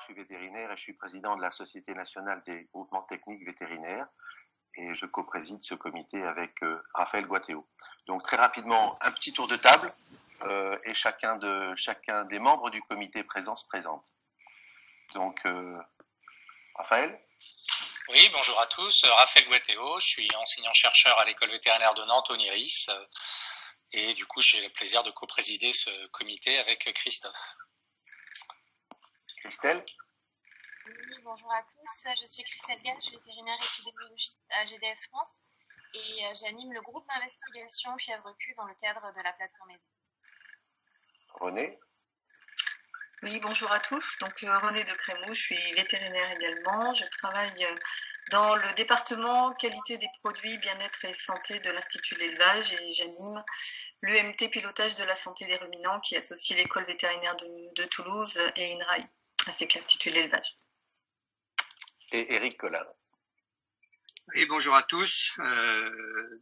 suis vétérinaire et je suis président de la Société nationale des groupements techniques vétérinaires et je co-préside ce comité avec Raphaël Guattéo. Donc très rapidement, un petit tour de table et chacun des membres du comité présent se présente. Donc, Raphaël ? Oui, bonjour à tous. Raphaël Guattéo, je suis enseignant-chercheur à l'école vétérinaire de Nantes, Oniris. Et du coup, j'ai le plaisir de co-présider ce comité avec Christophe. Christelle ? Oui, bonjour à tous. Je suis Christelle Gall, je suis vétérinaire épidémiologiste à GDS France et j'anime le groupe d'investigation fièvre-Q dans le cadre de la plateforme EDE. René ? Oui, bonjour à tous. Donc René de Crémou, je suis vétérinaire également. Je travaille dans le département qualité des produits, bien-être et santé de l'Institut de l'élevage et j'anime l'UMT pilotage de la santé des ruminants qui associe l'école vétérinaire de Toulouse et INRAE, ainsi que l'Institut de l'élevage. Et Éric Collin. Oui, bonjour à tous.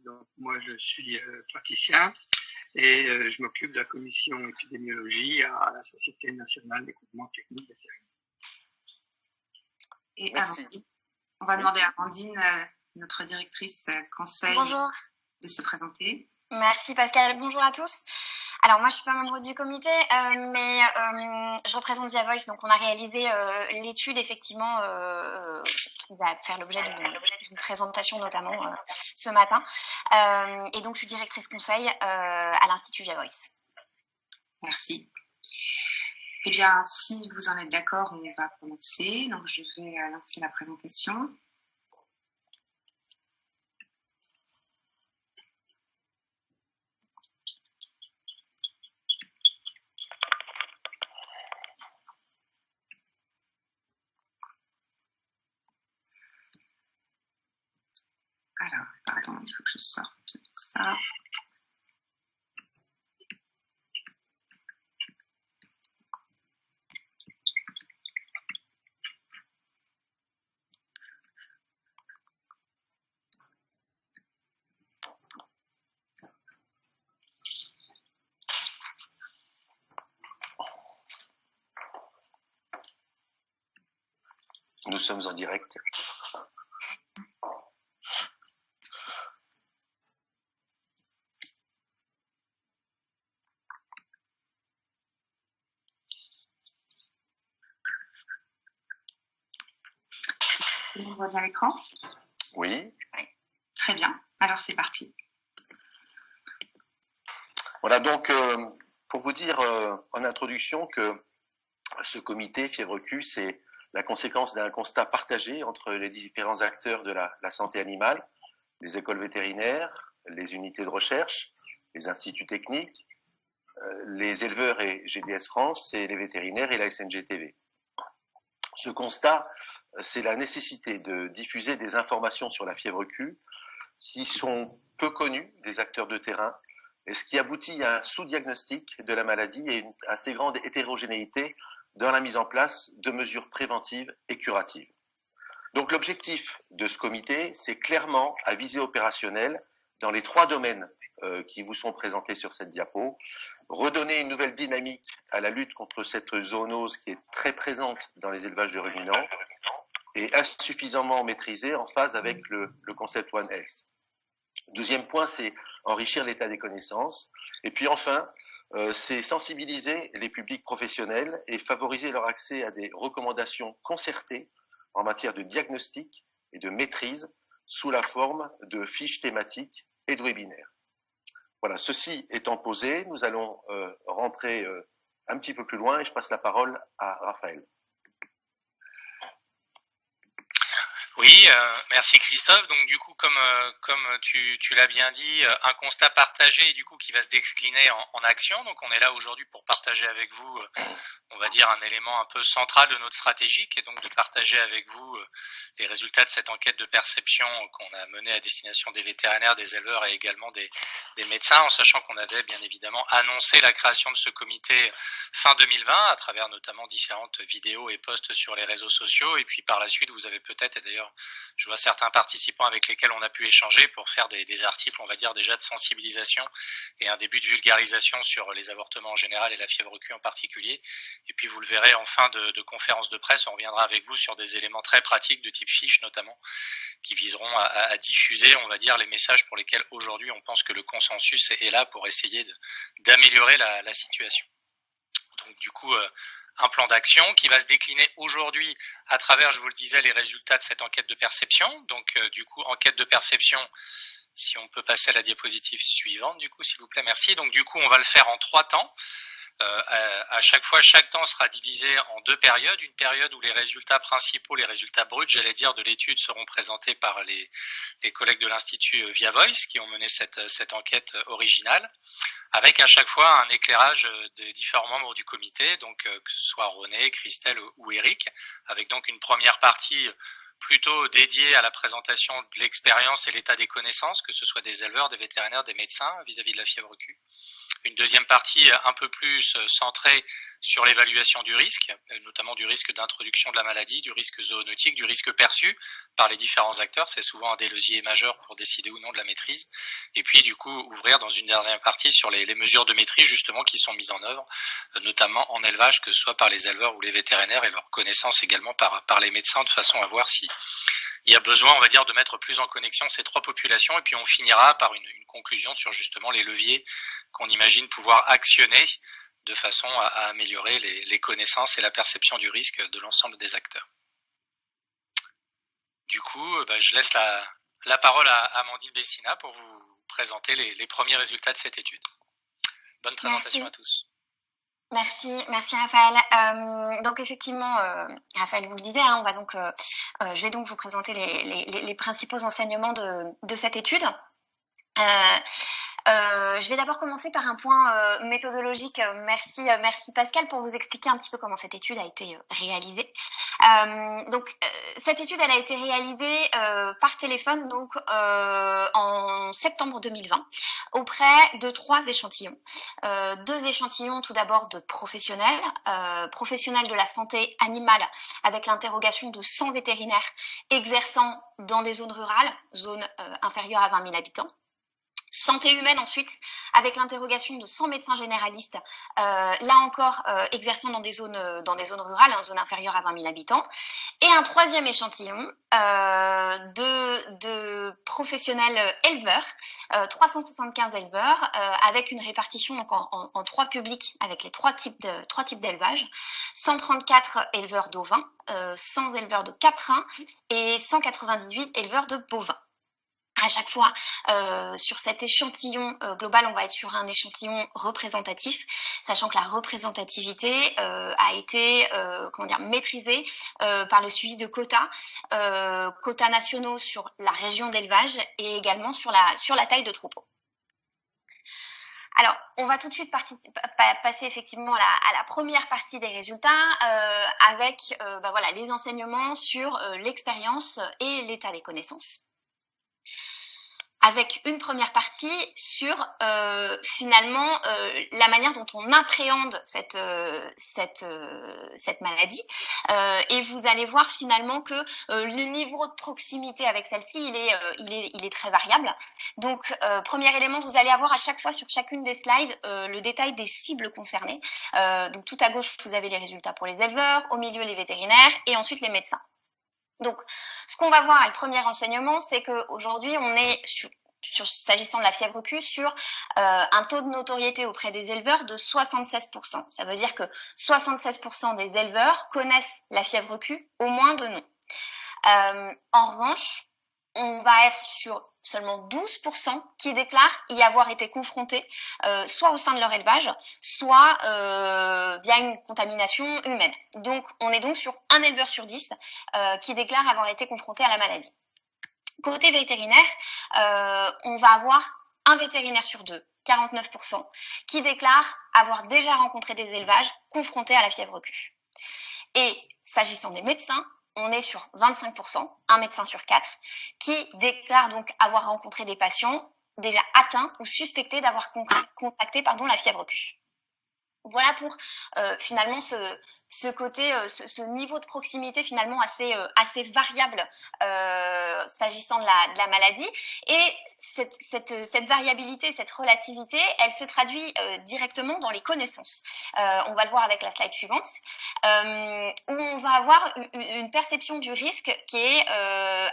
Donc moi je suis praticien et je m'occupe de la commission épidémiologie à la Société nationale des groupements techniques vétérinaires. Et on va demander à Amandine, notre directrice conseil, Bonjour. De se présenter. Merci Pascal, bonjour à tous. Alors moi je suis pas membre du comité, mais je représente Via Voice, donc on a réalisé l'étude effectivement qui va faire l'objet d'une présentation notamment ce matin. Et donc je suis directrice conseil à l'Institut Via Voice. Merci. Eh bien, si vous en êtes d'accord, on va commencer. Donc je vais lancer la présentation. Alors, pardon, il faut que je sorte ça. Nous sommes en direct. On voit bien l'écran ? Oui. Très bien. Alors c'est parti. Voilà, donc pour vous dire en introduction que ce comité fièvre-Q, c'est la conséquence d'un constat partagé entre les différents acteurs de la santé animale, les écoles vétérinaires, les unités de recherche, les instituts techniques, les éleveurs et GDS France, et les vétérinaires et la SNGTV. Ce constat, c'est la nécessité de diffuser des informations sur la fièvre-Q qui sont peu connues des acteurs de terrain, et ce qui aboutit à un sous-diagnostic de la maladie et une assez grande hétérogénéité dans la mise en place de mesures préventives et curatives. Donc l'objectif de ce comité, c'est clairement à visée opérationnelle dans les 3 domaines qui vous sont présentés sur cette diapo, redonner une nouvelle dynamique à la lutte contre cette zoonose qui est très présente dans les élevages de ruminants et insuffisamment maîtrisée en phase avec le concept One Health. Deuxième point, c'est enrichir l'état des connaissances. Et puis enfin, c'est sensibiliser les publics professionnels et favoriser leur accès à des recommandations concertées en matière de diagnostic et de maîtrise sous la forme de fiches thématiques et de webinaires. Voilà, ceci étant posé, nous allons rentrer un petit peu plus loin et je passe la parole à Raphaël. Oui, merci Christophe. Donc du coup, comme tu l'as bien dit, un constat partagé du coup qui va se décliner en action. Donc on est là aujourd'hui pour partager avec vous, on va dire, un élément un peu central de notre stratégie, qui est donc de partager avec vous les résultats de cette enquête de perception qu'on a menée à destination des vétérinaires, des éleveurs et également des médecins, en sachant qu'on avait bien évidemment annoncé la création de ce comité fin 2020 à travers notamment différentes vidéos et posts sur les réseaux sociaux. Et puis par la suite, vous avez peut-être, et d'ailleurs je vois certains participants avec lesquels on a pu échanger pour faire des articles, on va dire déjà de sensibilisation et un début de vulgarisation sur les avortements en général et la fièvre Q en particulier. Et puis vous le verrez en fin de conférence de presse, on reviendra avec vous sur des éléments très pratiques de type fiche notamment, qui viseront à diffuser, on va dire, les messages pour lesquels aujourd'hui on pense que le consensus est là pour essayer d'améliorer la situation. Donc du coup, un plan d'action qui va se décliner aujourd'hui à travers, je vous le disais, les résultats de cette enquête de perception. Donc du coup, enquête de perception, si on peut passer à la diapositive suivante, du coup, s'il vous plaît, merci. Donc du coup, on va le faire en 3 temps. À chaque fois, chaque temps sera divisé en 2 périodes. Une période où les résultats principaux, les résultats bruts, j'allais dire, de l'étude seront présentés par les collègues de l'Institut Via Voice qui ont mené cette enquête originale, avec à chaque fois un éclairage des différents membres du comité, donc que ce soit René, Christelle ou Eric, avec donc une première partie plutôt dédiée à la présentation de l'expérience et l'état des connaissances, que ce soit des éleveurs, des vétérinaires, des médecins vis-à-vis de la fièvre Q. Une deuxième partie un peu plus centrée sur l'évaluation du risque, notamment du risque d'introduction de la maladie, du risque zoonotique, du risque perçu par les différents acteurs. C'est souvent un des leviers majeurs pour décider ou non de la maîtrise. Et puis du coup ouvrir dans une dernière partie sur les mesures de maîtrise justement qui sont mises en œuvre, notamment en élevage, que ce soit par les éleveurs ou les vétérinaires, et leur connaissance également par les médecins, de façon à voir si il y a besoin, on va dire, de mettre plus en connexion ces 3 populations. Et puis on finira par une conclusion sur justement les leviers qu'on imagine pouvoir actionner de façon à améliorer les connaissances et la perception du risque de l'ensemble des acteurs. Du coup, je laisse la parole à Amandine Bessina pour vous présenter les premiers résultats de cette étude. Bonne présentation à tous. Merci Raphaël. Donc effectivement, Raphaël vous le disait, on va donc, je vais donc vous présenter les principaux enseignements de cette étude. Je vais d'abord commencer par un point méthodologique. Merci Pascal pour vous expliquer un petit peu comment cette étude a été réalisée. Donc cette étude, elle a été réalisée par téléphone donc en septembre 2020 auprès de 3 échantillons. 2 échantillons tout d'abord de professionnels de la santé animale, avec l'interrogation de 100 vétérinaires exerçant dans des zones rurales, zones inférieures à 20 000 habitants. Santé humaine ensuite, avec l'interrogation de 100 médecins généralistes, là encore exerçant dans des zones rurales, en zone inférieure à 20 000 habitants. Et un 3e échantillon de professionnels éleveurs, 375 éleveurs, avec une répartition donc en 3 publics, avec les 3 types d'élevage, 134 éleveurs d'ovins, 100 éleveurs de caprins et 198 éleveurs de bovins. À chaque fois, sur cet échantillon global, on va être sur un échantillon représentatif, sachant que la représentativité a été maîtrisée par le suivi de quotas nationaux sur la région d'élevage et également sur la taille de troupeau. Alors, on va tout de suite passer effectivement à la première partie des résultats avec les enseignements sur l'expérience et l'état des connaissances, avec une première partie sur finalement la manière dont on appréhende cette maladie, et vous allez voir finalement que le niveau de proximité avec celle-ci il est très variable. Donc premier élément, vous allez avoir à chaque fois sur chacune des slides le détail des cibles concernées. Donc tout à gauche vous avez les résultats pour les éleveurs, au milieu les vétérinaires et ensuite les médecins. Donc, ce qu'on va voir, le premier enseignement, c'est qu'aujourd'hui, on est s'agissant de la fièvre Q, sur un taux de notoriété auprès des éleveurs de 76%. Ça veut dire que 76% des éleveurs connaissent la fièvre Q, au moins de nom. En revanche, on va être sur seulement 12% qui déclarent y avoir été confrontés, soit au sein de leur élevage, soit via une contamination humaine. Donc, on est donc sur un éleveur sur 10 qui déclare avoir été confronté à la maladie. Côté vétérinaire, on va avoir un vétérinaire sur 2, 49%, qui déclare avoir déjà rencontré des élevages confrontés à la fièvre Q. Et s'agissant des médecins, on est sur 25%, un médecin sur 4, qui déclare donc avoir rencontré des patients déjà atteints ou suspectés d'avoir contracté la fièvre Q. Voilà pour finalement ce côté, ce niveau de proximité finalement assez variable s'agissant de la maladie. Et cette variabilité, cette relativité, elle se traduit directement dans les connaissances. On va le voir avec la slide suivante, où on va avoir une perception du risque qui est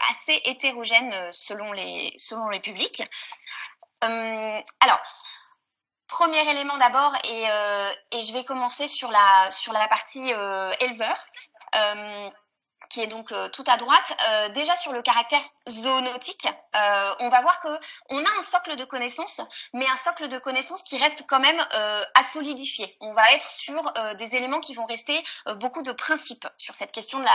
assez hétérogène selon les publics. Alors, premier élément d'abord, et je vais commencer sur la partie éleveur, qui est donc tout à droite. Déjà sur le caractère zoonotique, on va voir que on a un socle de connaissances, mais un socle de connaissances qui reste quand même à solidifier. On va être sur des éléments qui vont rester beaucoup de principes sur cette question de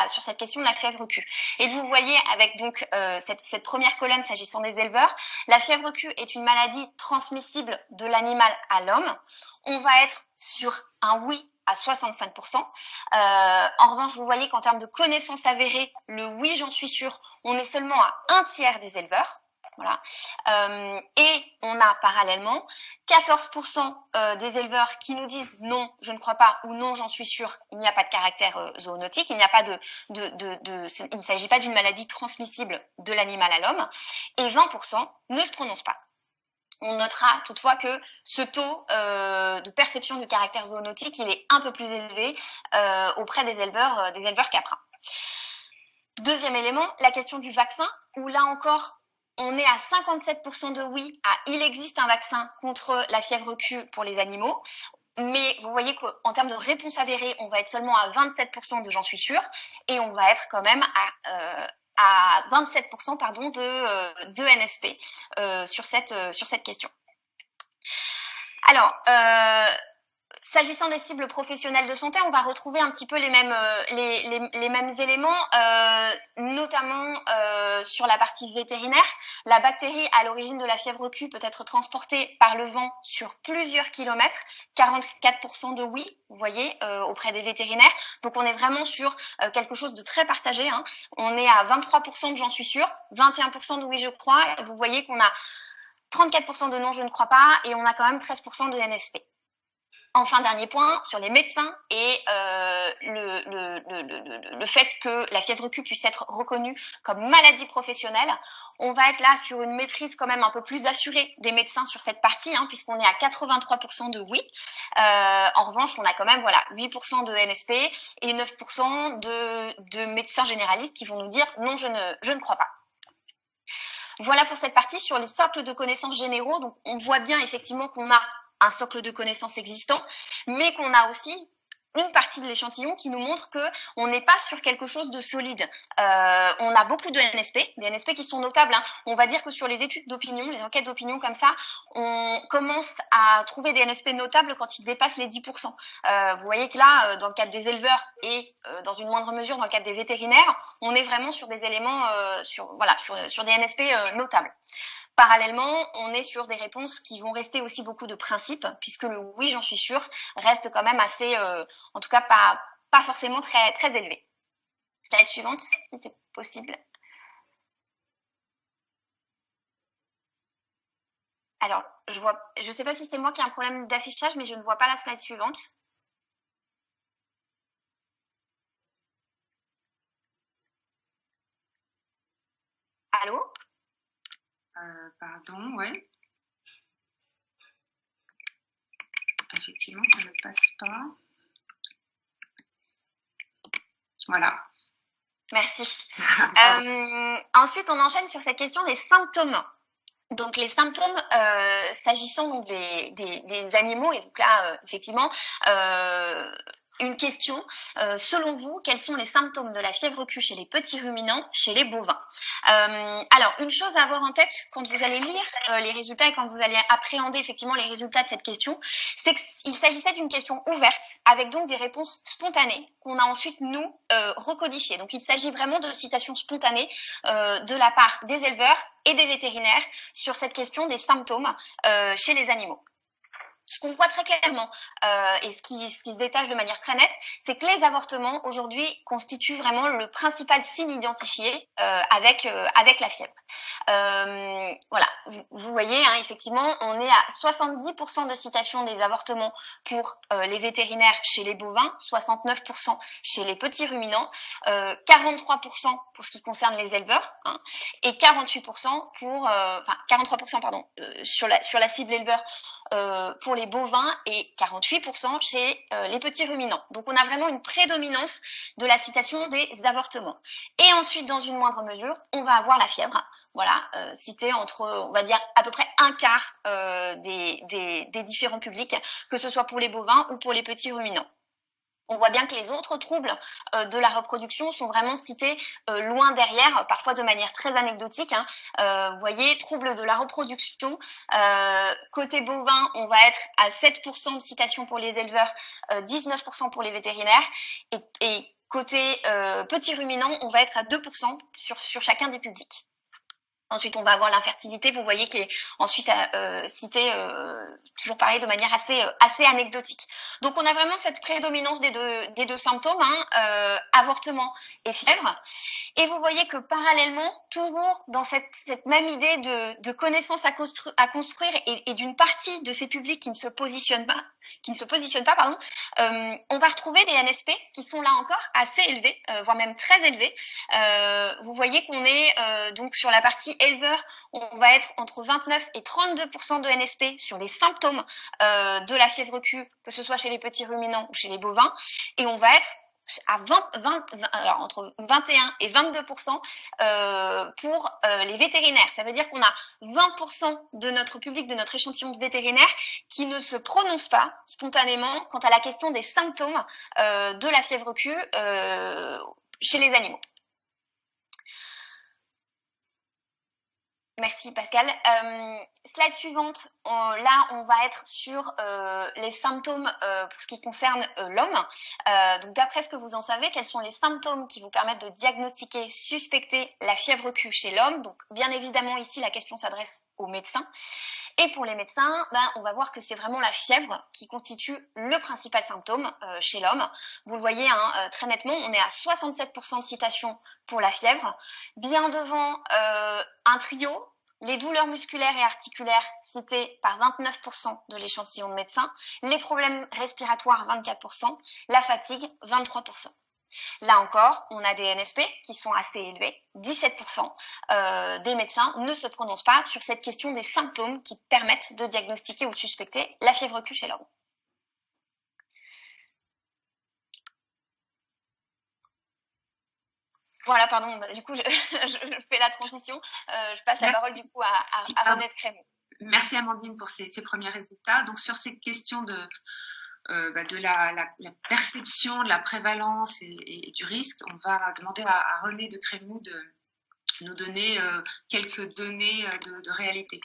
la fièvre Q. Et vous voyez avec donc cette première colonne s'agissant des éleveurs, la fièvre Q est une maladie transmissible de l'animal à l'homme. On va être sur un oui à 65%. En revanche, vous voyez qu'en termes de connaissances avérées, le oui, j'en suis sûre, on est seulement à un tiers des éleveurs. Voilà. Et on a parallèlement 14% des éleveurs qui nous disent non, je ne crois pas, ou non, j'en suis sûre, il n'y a pas de caractère zoonotique, il n'y a pas il ne s'agit pas d'une maladie transmissible de l'animal à l'homme, et 20% ne se prononcent pas. On notera toutefois que ce taux de perception du caractère zoonotique, il est un peu plus élevé auprès des éleveurs caprins. Deuxième élément, la question du vaccin, où là encore, on est à 57% de oui à il existe un vaccin contre la fièvre Q pour les animaux. Mais vous voyez qu'en termes de réponse avérée, on va être seulement à 27% de j'en suis sûre, et on va être quand même à 27% de NSP sur cette question. Alors, s'agissant des cibles professionnelles de santé, on va retrouver un petit peu les mêmes éléments, notamment sur la partie vétérinaire. La bactérie à l'origine de la fièvre Q peut être transportée par le vent sur plusieurs kilomètres, 44% de oui, vous voyez, auprès des vétérinaires. Donc on est vraiment sur quelque chose de très partagé, hein. On est à 23% de j'en suis sûre, 21% de oui je crois, et vous voyez qu'on a 34% de non je ne crois pas, et on a quand même 13% de NSP. Enfin, dernier point, sur les médecins et le fait que la fièvre Q puisse être reconnue comme maladie professionnelle, on va être là sur une maîtrise quand même un peu plus assurée des médecins sur cette partie, hein, puisqu'on est à 83% de oui. En revanche, on a quand même 8% de NSP et 9% de médecins généralistes qui vont nous dire non, je ne crois pas. Voilà pour cette partie sur les socles de connaissances généraux. Donc, on voit bien effectivement qu'on a un socle de connaissances existant, mais qu'on a aussi une partie de l'échantillon qui nous montre que on n'est pas sur quelque chose de solide. On a beaucoup de NSP, des NSP qui sont notables, hein. On va dire que sur les études d'opinion, les enquêtes d'opinion comme ça, on commence à trouver des NSP notables quand ils dépassent les 10%. Vous voyez que là, dans le cadre des éleveurs et dans une moindre mesure dans le cadre des vétérinaires, on est vraiment sur des éléments, sur des NSP notables. Parallèlement, on est sur des réponses qui vont rester aussi beaucoup de principes, puisque le oui, j'en suis sûre, reste quand même assez, en tout cas pas forcément très, très élevé. Slide suivante, si c'est possible. Alors, je sais pas si c'est moi qui ai un problème d'affichage, mais je ne vois pas la slide suivante. Allô? Pardon, ouais. Effectivement, ça ne passe pas. Voilà. Merci. Ensuite, on enchaîne sur cette question des symptômes. Donc les symptômes, s'agissant donc des animaux, et donc là, effectivement, une question, selon vous, quels sont les symptômes de la fièvre Q chez les petits ruminants, chez les bovins? Alors, une chose à avoir en tête quand vous allez lire les résultats et quand vous allez appréhender effectivement les résultats de cette question, c'est qu'il s'agissait d'une question ouverte, avec donc des réponses spontanées qu'on a ensuite, nous, recodifiées. Donc, il s'agit vraiment de citations spontanées de la part des éleveurs et des vétérinaires sur cette question des symptômes chez les animaux. ce qu'on voit très clairement et ce qui se détache de manière très nette, c'est que les avortements aujourd'hui constituent vraiment le principal signe identifié avec la fièvre. Voilà, vous voyez, hein, effectivement, on est à 70% de citation des avortements pour les vétérinaires chez les bovins, 69% chez les petits ruminants, 43% pour ce qui concerne les éleveurs, hein, et 48% pour, 43% pardon, sur la cible éleveur pour les bovins et 48% chez les petits ruminants. Donc on a vraiment une prédominance de la citation des avortements. Et ensuite, dans une moindre mesure, on va avoir la fièvre, voilà, citée entre, on va dire, à peu près un quart des différents publics, que ce soit pour les bovins ou pour les petits ruminants. On voit bien que les autres troubles de la reproduction sont vraiment cités loin derrière, parfois de manière très anecdotique. Hein. Vous voyez, troubles de la reproduction. Côté bovin, on va être à 7% de citations pour les éleveurs, 19% pour les vétérinaires. Et côté petits ruminants, on va être à 2% sur chacun des publics. Ensuite, on va avoir l'infertilité, vous voyez, qui est ensuite citée, toujours pareil, de manière assez anecdotique. Donc, on a vraiment cette prédominance des deux symptômes, hein, avortement et fièvre. Et vous voyez que parallèlement, toujours dans cette même idée de connaissance à construire et d'une partie de ces publics qui ne se positionnent pas, on va retrouver des NSP qui sont là encore assez élevés, voire même très élevés. Vous voyez qu'on est donc sur la partie éleveur, on va être entre 29 et 32% de NSP sur les symptômes de la fièvre Q, que ce soit chez les petits ruminants ou chez les bovins, et on va être à alors entre 21 et 22% pour les vétérinaires. Ça veut dire qu'on a 20% de notre public, de notre échantillon de vétérinaires qui ne se prononce pas spontanément quant à la question des symptômes de la fièvre Q chez les animaux. Merci Pascal. Slide suivante, là on va être sur les symptômes pour ce qui concerne l'homme. Donc d'après ce que vous en savez, quels sont les symptômes qui vous permettent de diagnostiquer, suspecter la fièvre Q chez l'homme? Donc bien évidemment ici la question s'adresse aux médecins. Et pour les médecins, on va voir que c'est vraiment la fièvre qui constitue le principal symptôme chez l'homme. Vous le voyez hein, très nettement, on est à 67% de citation pour la fièvre. Bien devant un trio, les douleurs musculaires et articulaires cités par 29% de l'échantillon de médecins, les problèmes respiratoires 24%, la fatigue 23%. Là encore, on a des NSP qui sont assez élevés, 17% des médecins ne se prononcent pas sur cette question des symptômes qui permettent de diagnostiquer ou de suspecter la fièvre Q chez l'homme. Voilà, pardon, du coup, je fais la transition. Je passe la parole du coup à Renée de Crémou. Merci Amandine pour ces premiers résultats. Donc, sur cette question de la perception, de la prévalence et du risque, on va demander à Renée de Crémou de nous donner quelques données de réalité.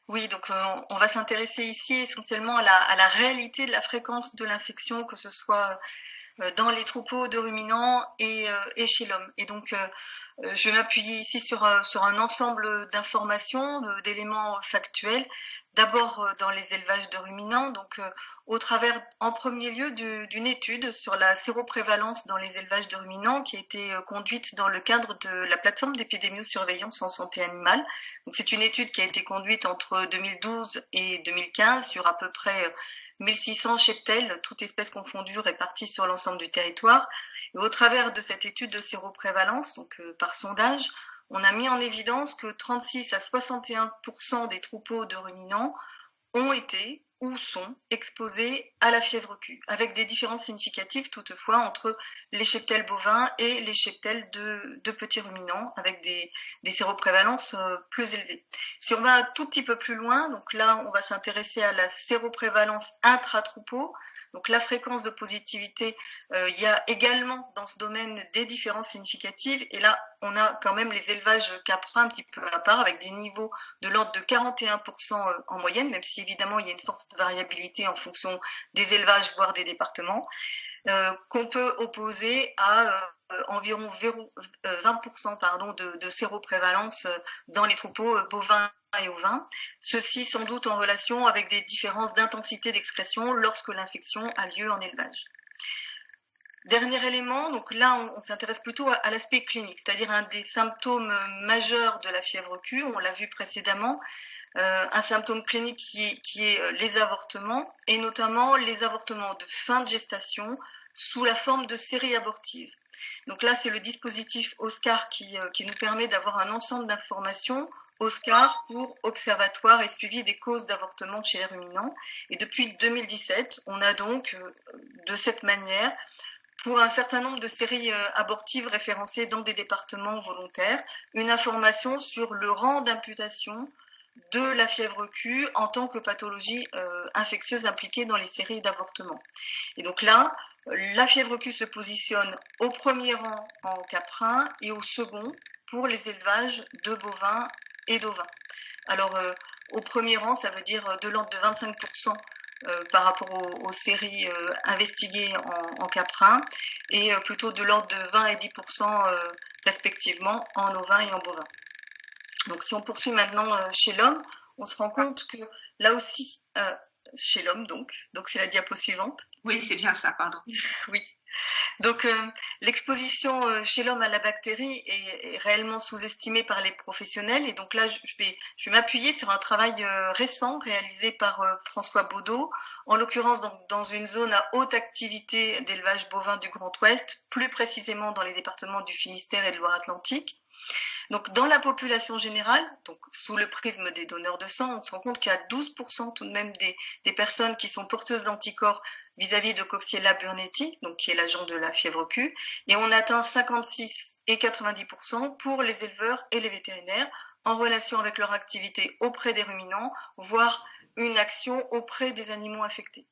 Oui, donc on va s'intéresser ici essentiellement à la réalité de la fréquence de l'infection, que ce soit dans les troupeaux de ruminants et chez l'homme. Et donc, je vais m'appuyer ici sur un ensemble d'informations, d'éléments factuels. D'abord dans les élevages de ruminants, donc au travers en premier lieu d'une étude sur la séroprévalence dans les élevages de ruminants qui a été conduite dans le cadre de la plateforme d'épidémiosurveillance en santé animale. Donc c'est une étude qui a été conduite entre 2012 et 2015 sur à peu près 1600 cheptels, toutes espèces confondues, réparties sur l'ensemble du territoire. Et au travers de cette étude de séroprévalence, donc par sondage, on a mis en évidence que 36 à 61% des troupeaux de ruminants ont été ou sont exposés à la fièvre Q, avec des différences significatives toutefois entre les cheptels bovins et les cheptels de petits ruminants, avec des séroprévalences plus élevées. Si on va un tout petit peu plus loin, donc là on va s'intéresser à la séroprévalence intra-troupeau. Donc la fréquence de positivité, il y a également dans ce domaine des différences significatives. Et là, on a quand même les élevages caprins un petit peu à part, avec des niveaux de l'ordre de 41% en moyenne, même si évidemment il y a une forte variabilité en fonction des élevages, voire des départements, qu'on peut opposer à environ 20% de séroprévalence dans les troupeaux bovins et ovins, ceci sans doute en relation avec des différences d'intensité d'expression lorsque l'infection a lieu en élevage. Dernier élément, donc là on s'intéresse plutôt à l'aspect clinique, c'est-à-dire un des symptômes majeurs de la fièvre Q, on l'a vu précédemment, un symptôme clinique qui est les avortements, et notamment les avortements de fin de gestation sous la forme de séries abortives. Donc là, c'est le dispositif OSCAR qui nous permet d'avoir un ensemble d'informations, OSCAR pour Observatoire et suivi des causes d'avortement chez les ruminants. Et depuis 2017, on a donc de cette manière, pour un certain nombre de séries abortives référencées dans des départements volontaires, une information sur le rang d'imputation de la fièvre Q en tant que pathologie infectieuse impliquée dans les séries d'avortement. Et donc là, la fièvre Q se positionne au premier rang en caprin et au second pour les élevages de bovins et d'ovins. Alors, au premier rang, ça veut dire de l'ordre de 25% par rapport aux séries investiguées en caprin et plutôt de l'ordre de 20 et 10% respectivement en ovins et en bovins. Donc si on poursuit maintenant chez l'homme, on se rend compte que là aussi, chez l'homme donc c'est la diapo suivante. Oui, c'est bien ça, pardon. Oui. Donc l'exposition chez l'homme à la bactérie est réellement sous-estimée par les professionnels et donc là je vais m'appuyer sur un travail récent réalisé par François Baudot, en l'occurrence dans une zone à haute activité d'élevage bovin du Grand Ouest, plus précisément dans les départements du Finistère et de Loire-Atlantique. Donc, dans la population générale, donc sous le prisme des donneurs de sang, on se rend compte qu'il y a 12% tout de même des personnes qui sont porteuses d'anticorps vis-à-vis de Coxiella burnetii, donc qui est l'agent de la fièvre Q, et on atteint 56 et 90% pour les éleveurs et les vétérinaires en relation avec leur activité auprès des ruminants, voire une action auprès des animaux infectés.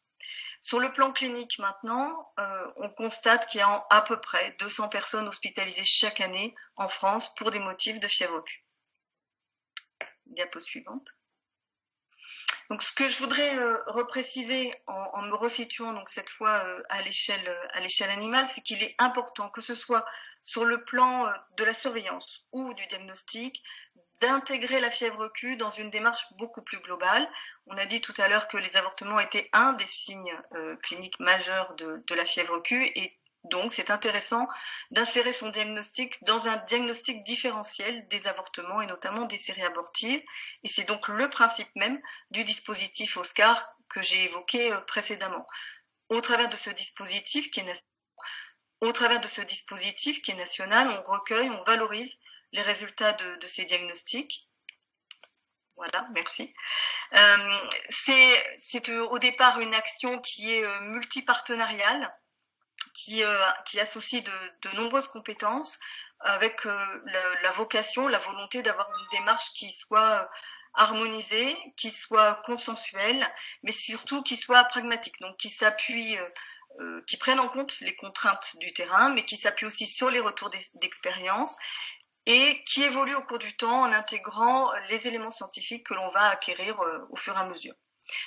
Sur le plan clinique maintenant, on constate qu'il y a à peu près 200 personnes hospitalisées chaque année en France pour des motifs de fièvre Q. Diapo suivante. Donc, ce que je voudrais repréciser en me resituant donc cette fois à l'échelle animale, c'est qu'il est important que ce soit sur le plan de la surveillance ou du diagnostic, d'intégrer la fièvre Q dans une démarche beaucoup plus globale. On a dit tout à l'heure que les avortements étaient un des signes cliniques majeurs de la fièvre Q et donc c'est intéressant d'insérer son diagnostic dans un diagnostic différentiel des avortements et notamment des séries abortives. Et c'est donc le principe même du dispositif OSCAR que j'ai évoqué précédemment. Au travers de ce dispositif qui est national, on recueille, on valorise les résultats de ces diagnostics. Voilà, merci. C'est au départ une action qui est multipartenariale, qui associe de nombreuses compétences avec la vocation, la volonté d'avoir une démarche qui soit harmonisée, qui soit consensuelle, mais surtout qui soit pragmatique, donc qui s'appuie qui prenne en compte les contraintes du terrain, mais qui s'appuie aussi sur les retours d'expérience et qui évolue au cours du temps en intégrant les éléments scientifiques que l'on va acquérir au fur et à mesure.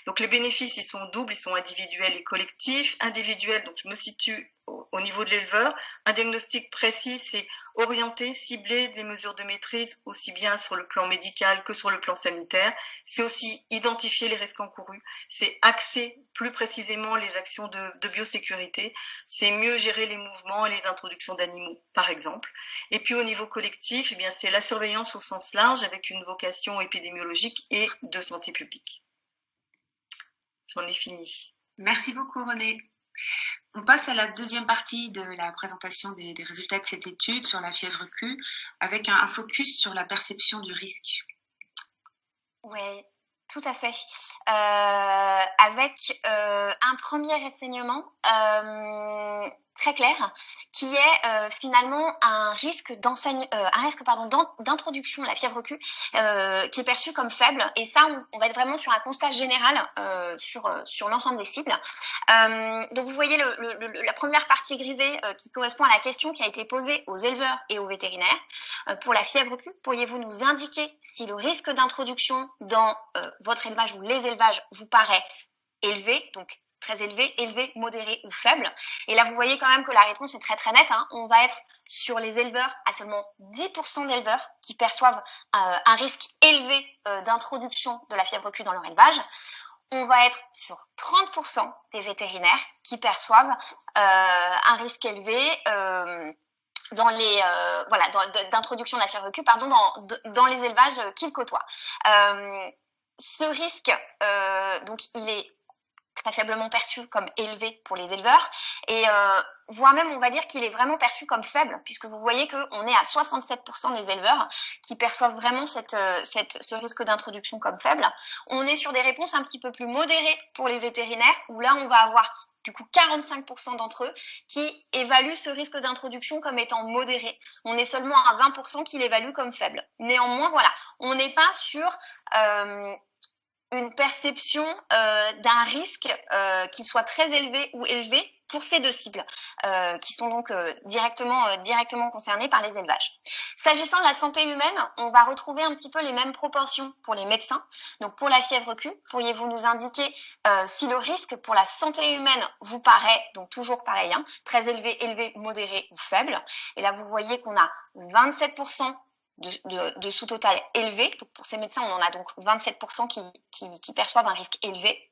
Donc les bénéfices, ils sont doubles, ils sont individuels et collectifs. Individuels, donc je me situe au niveau de l'éleveur. Un diagnostic précis, c'est orienter, cibler des mesures de maîtrise aussi bien sur le plan médical que sur le plan sanitaire. C'est aussi identifier les risques encourus. C'est axer plus précisément les actions de biosécurité. C'est mieux gérer les mouvements et les introductions d'animaux, par exemple. Et puis au niveau collectif, eh bien, c'est la surveillance au sens large avec une vocation épidémiologique et de santé publique. J'en ai fini. Merci beaucoup, Renée. On passe à la deuxième partie de la présentation des résultats de cette étude sur la fièvre Q, avec un focus sur la perception du risque. Oui, tout à fait. Avec un premier renseignement très clair, qui est finalement un risque d'introduction à la fièvre Q qui est perçu comme faible. Et ça, on va être vraiment sur un constat général sur l'ensemble des cibles. Donc vous voyez la première partie grisée qui correspond à la question qui a été posée aux éleveurs et aux vétérinaires. Pour la fièvre Q, pourriez-vous nous indiquer si le risque d'introduction dans votre élevage ou les élevages vous paraît élevé, donc très élevé, élevé, modéré ou faible. Et là, vous voyez quand même que la réponse est très très nette. On va être sur les éleveurs à seulement 10% d'éleveurs qui perçoivent un risque élevé d'introduction de la fièvre Q dans leur élevage. On va être sur 30% des vétérinaires qui perçoivent un risque élevé d'introduction de la fièvre Q, dans les élevages qu'ils côtoient. Ce risque, donc, il est très faiblement perçu comme élevé pour les éleveurs et voire même on va dire qu'il est vraiment perçu comme faible, puisque vous voyez qu'on est à 67% des éleveurs qui perçoivent vraiment ce risque d'introduction comme faible. On est sur des réponses un petit peu plus modérées pour les vétérinaires, où là on va avoir du coup 45% d'entre eux qui évaluent ce risque d'introduction comme étant modéré. On est seulement à 20% qui l'évaluent comme faible. Néanmoins, voilà, on n'est pas sur une perception d'un risque qu'il soit très élevé ou élevé pour ces deux cibles qui sont donc directement concernées par les élevages. S'agissant de la santé humaine, on va retrouver un petit peu les mêmes proportions pour les médecins. Donc pour la fièvre Q, pourriez-vous nous indiquer si le risque pour la santé humaine vous paraît, donc toujours pareil, très élevé, élevé, modéré ou faible. Et là vous voyez qu'on a 27% de sous-total élevé. Donc pour ces médecins, on en a donc 27% qui perçoivent un risque élevé.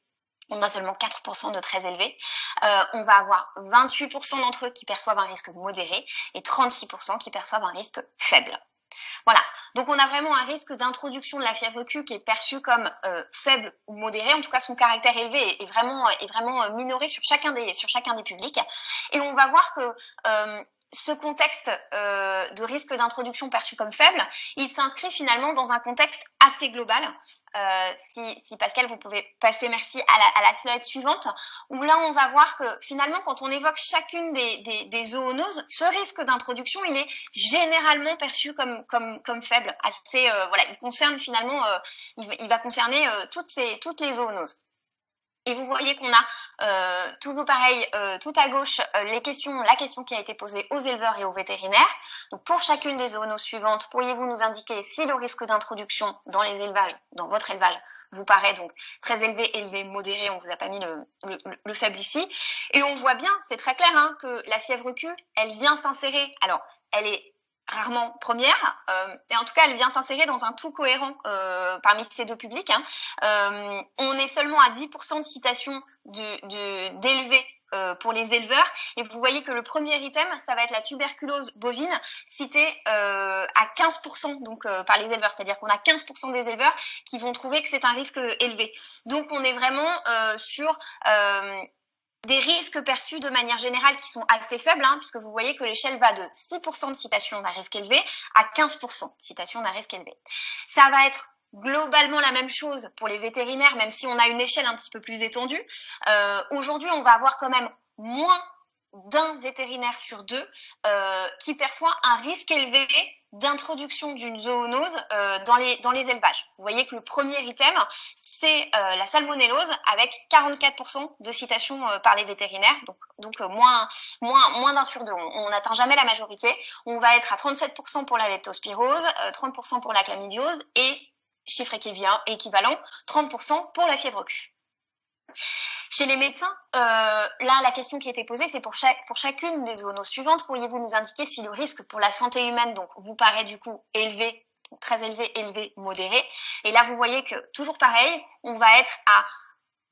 On a seulement 4% de très élevé. On va avoir 28% d'entre eux qui perçoivent un risque modéré et 36% qui perçoivent un risque faible. Voilà, donc on a vraiment un risque d'introduction de la fièvre Q qui est perçu comme faible ou modéré. En tout cas, son caractère élevé est vraiment minoré sur chacun des publics. Et on va voir que ce contexte de risque d'introduction perçu comme faible, il s'inscrit finalement dans un contexte assez global. Si Pascal, vous pouvez passer, merci, à la slide suivante, où là on va voir que finalement quand on évoque chacune des zoonoses, ce risque d'introduction il est généralement perçu comme faible. Il concerne finalement, il va concerner toutes les zoonoses. Et vous voyez qu'on a toujours pareil, tout à gauche, la question qui a été posée aux éleveurs et aux vétérinaires. Donc pour chacune des zoonoses suivantes, pourriez-vous nous indiquer si le risque d'introduction dans votre élevage, vous paraît donc très élevé, élevé, modéré? On vous a pas mis le faible ici. Et on voit bien, c'est très clair, que la fièvre Q, elle vient s'insérer. Alors, elle est rarement première, et en tout cas elle vient s'insérer dans un tout cohérent parmi ces deux publics. On est seulement à 10% de citations d'élevé pour les éleveurs, et vous voyez que le premier item, ça va être la tuberculose bovine, citée à 15% donc par les éleveurs, c'est-à-dire qu'on a 15% des éleveurs qui vont trouver que c'est un risque élevé. Donc on est vraiment sur des risques perçus de manière générale qui sont assez faibles, puisque vous voyez que l'échelle va de 6% de citation d'un risque élevé à 15% de citation d'un risque élevé. Ça va être globalement la même chose pour les vétérinaires, même si on a une échelle un petit peu plus étendue. Aujourd'hui, on va avoir quand même moins d'un vétérinaire sur deux qui perçoit un risque élevé d'introduction d'une zoonose dans les élevages. Vous voyez que le premier item, c'est la salmonellose avec 44% de citations par les vétérinaires, donc moins d'un sur deux. On n'atteint jamais la majorité. On va être à 37% pour la leptospirose, 30% pour la chlamydiose et, chiffre équivalent, 30% pour la fièvre Q. Chez les médecins, là, la question qui a été posée, c'est pour chacune des zoonoses suivantes, pourriez-vous nous indiquer si le risque pour la santé humaine donc vous paraît du coup élevé, très élevé, élevé, modéré? Et là, vous voyez que, toujours pareil, on va être à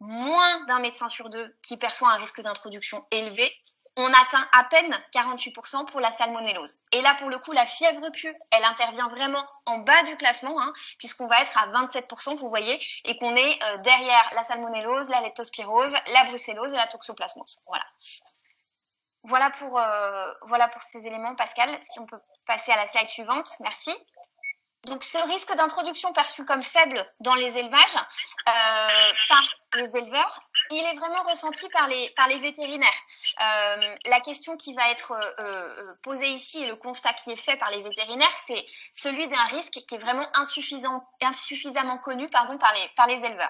moins d'un médecin sur deux qui perçoit un risque d'introduction élevé. On atteint à peine 48% pour la salmonellose. Et là, pour le coup, la fièvre Q, elle intervient vraiment en bas du classement, puisqu'on va être à 27%, vous voyez, et qu'on est derrière la salmonellose, la leptospirose, la brucellose et la toxoplasmose. Voilà pour ces éléments, Pascal. Si on peut passer à la slide suivante, merci. Donc, ce risque d'introduction perçu comme faible dans les élevages par les éleveurs, il est vraiment ressenti par les vétérinaires. La question qui va être posée ici et le constat qui est fait par les vétérinaires, c'est celui d'un risque qui est vraiment insuffisamment connu par les éleveurs.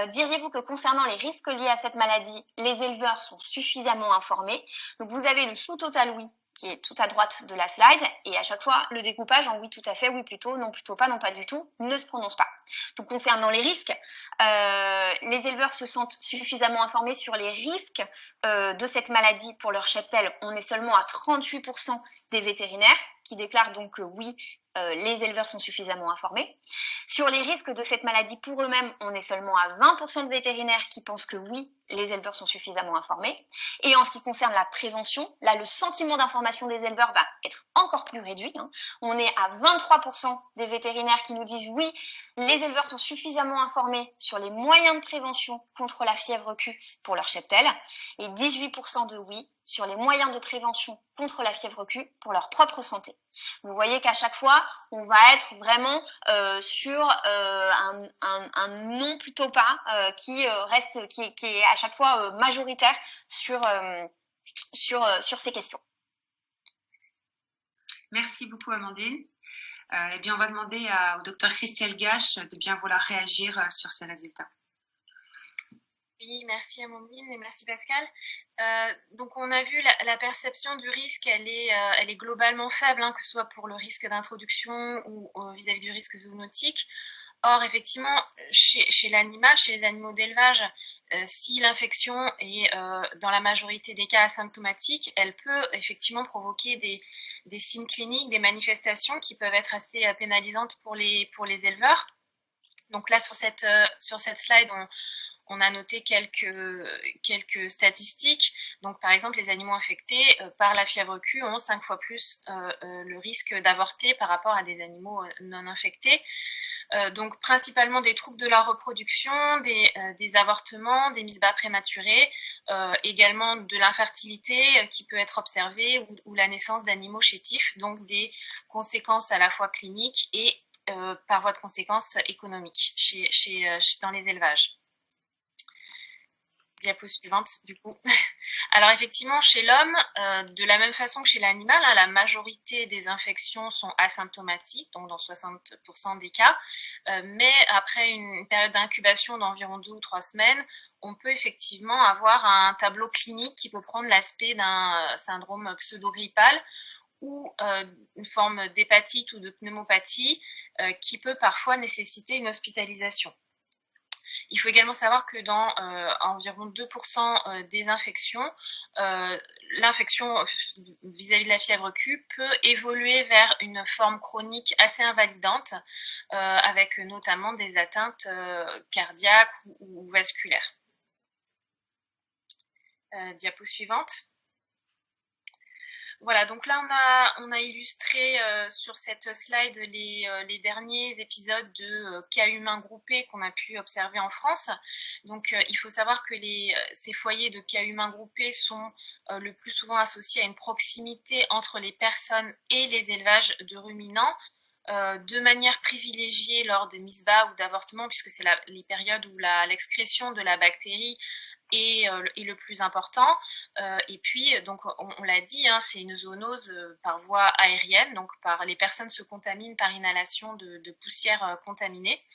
Diriez-vous que concernant les risques liés à cette maladie, les éleveurs sont suffisamment informés? Donc, vous avez le sous-total oui, qui est tout à droite de la slide, et à chaque fois, le découpage en oui tout à fait, oui plutôt, non plutôt pas, non pas du tout, ne se prononce pas. Donc, concernant les risques, les éleveurs éleveurs se sentent suffisamment informés sur les risques de cette maladie pour leur cheptel, on est seulement à 38% des vétérinaires qui déclarent donc que oui, les éleveurs sont suffisamment informés. Sur les risques de cette maladie pour eux-mêmes, on est seulement à 20% de vétérinaires qui pensent que oui, les éleveurs sont suffisamment informés. Et en ce qui concerne la prévention, là, le sentiment d'information des éleveurs va être encore plus réduit. On est à 23% des vétérinaires qui nous disent oui, les éleveurs sont suffisamment informés sur les moyens de prévention contre la fièvre Q pour leur cheptel, et 18% de oui sur les moyens de prévention contre la fièvre Q pour leur propre santé. Vous voyez qu'à chaque fois, on va être vraiment sur un non plutôt pas qui est à chaque fois majoritaire sur ces questions. Merci beaucoup Amandine. Eh bien, on va demander au docteur Christelle Gache de bien vouloir réagir sur ces résultats. Oui, merci Amandine et merci Pascal. Donc on a vu la perception du risque, elle est globalement faible, que ce soit pour le risque d'introduction ou vis-à-vis du risque zoonotique. Or, effectivement, chez l'animal, chez les animaux d'élevage, si l'infection est dans la majorité des cas asymptomatique, elle peut effectivement provoquer des signes cliniques, des manifestations qui peuvent être assez pénalisantes pour les éleveurs. Donc là, sur cette slide, on a noté quelques statistiques. Donc, par exemple, les animaux infectés par la fièvre Q ont 5 fois plus le risque d'avorter par rapport à des animaux non infectés. Donc, principalement des troubles de la reproduction, des avortements, des mises bas prématurées, également de l'infertilité qui peut être observée ou la naissance d'animaux chétifs, donc des conséquences à la fois cliniques et par voie de conséquences économiques dans les élevages. Diapo suivante, du coup. Alors effectivement, chez l'homme, de la même façon que chez l'animal, la majorité des infections sont asymptomatiques, donc dans 60% des cas, mais après une période d'incubation d'environ 2 ou 3 semaines, on peut effectivement avoir un tableau clinique qui peut prendre l'aspect d'un syndrome pseudo-grippal ou une forme d'hépatite ou de pneumopathie qui peut parfois nécessiter une hospitalisation. Il faut également savoir que dans environ 2% des infections, l'infection vis-à-vis de la fièvre Q peut évoluer vers une forme chronique assez invalidante, avec notamment des atteintes cardiaques ou vasculaires. Diapo suivante. Voilà, donc là on a illustré sur cette slide les derniers épisodes de cas humains groupés qu'on a pu observer en France. Donc il faut savoir que ces foyers de cas humains groupés sont le plus souvent associés à une proximité entre les personnes et les élevages de ruminants, de manière privilégiée lors de mises bas ou d'avortement, puisque c'est les périodes où l'excrétion de la bactérie est le plus important. Et puis, donc, on l'a dit, c'est une zoonose par voie aérienne, donc les personnes se contaminent par inhalation de poussière contaminée.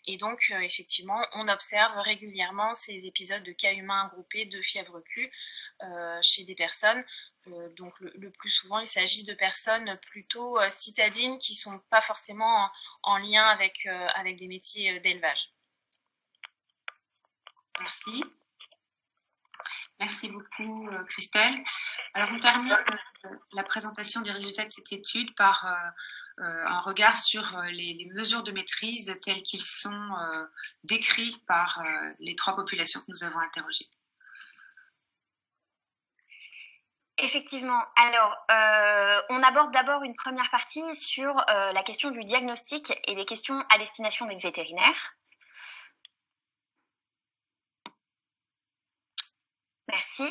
Et donc, effectivement, on observe régulièrement ces épisodes de cas humains groupés de fièvre Q chez des personnes. Donc, le plus souvent, il s'agit de personnes plutôt citadines qui sont pas forcément en lien avec des métiers d'élevage. Merci. Merci beaucoup, Christelle. Alors, on termine la présentation des résultats de cette étude par un regard sur les mesures de maîtrise telles qu'ils sont décrits par les 3 populations que nous avons interrogées. Effectivement. Alors, on aborde d'abord une première partie sur la question du diagnostic et des questions à destination des vétérinaires. Merci.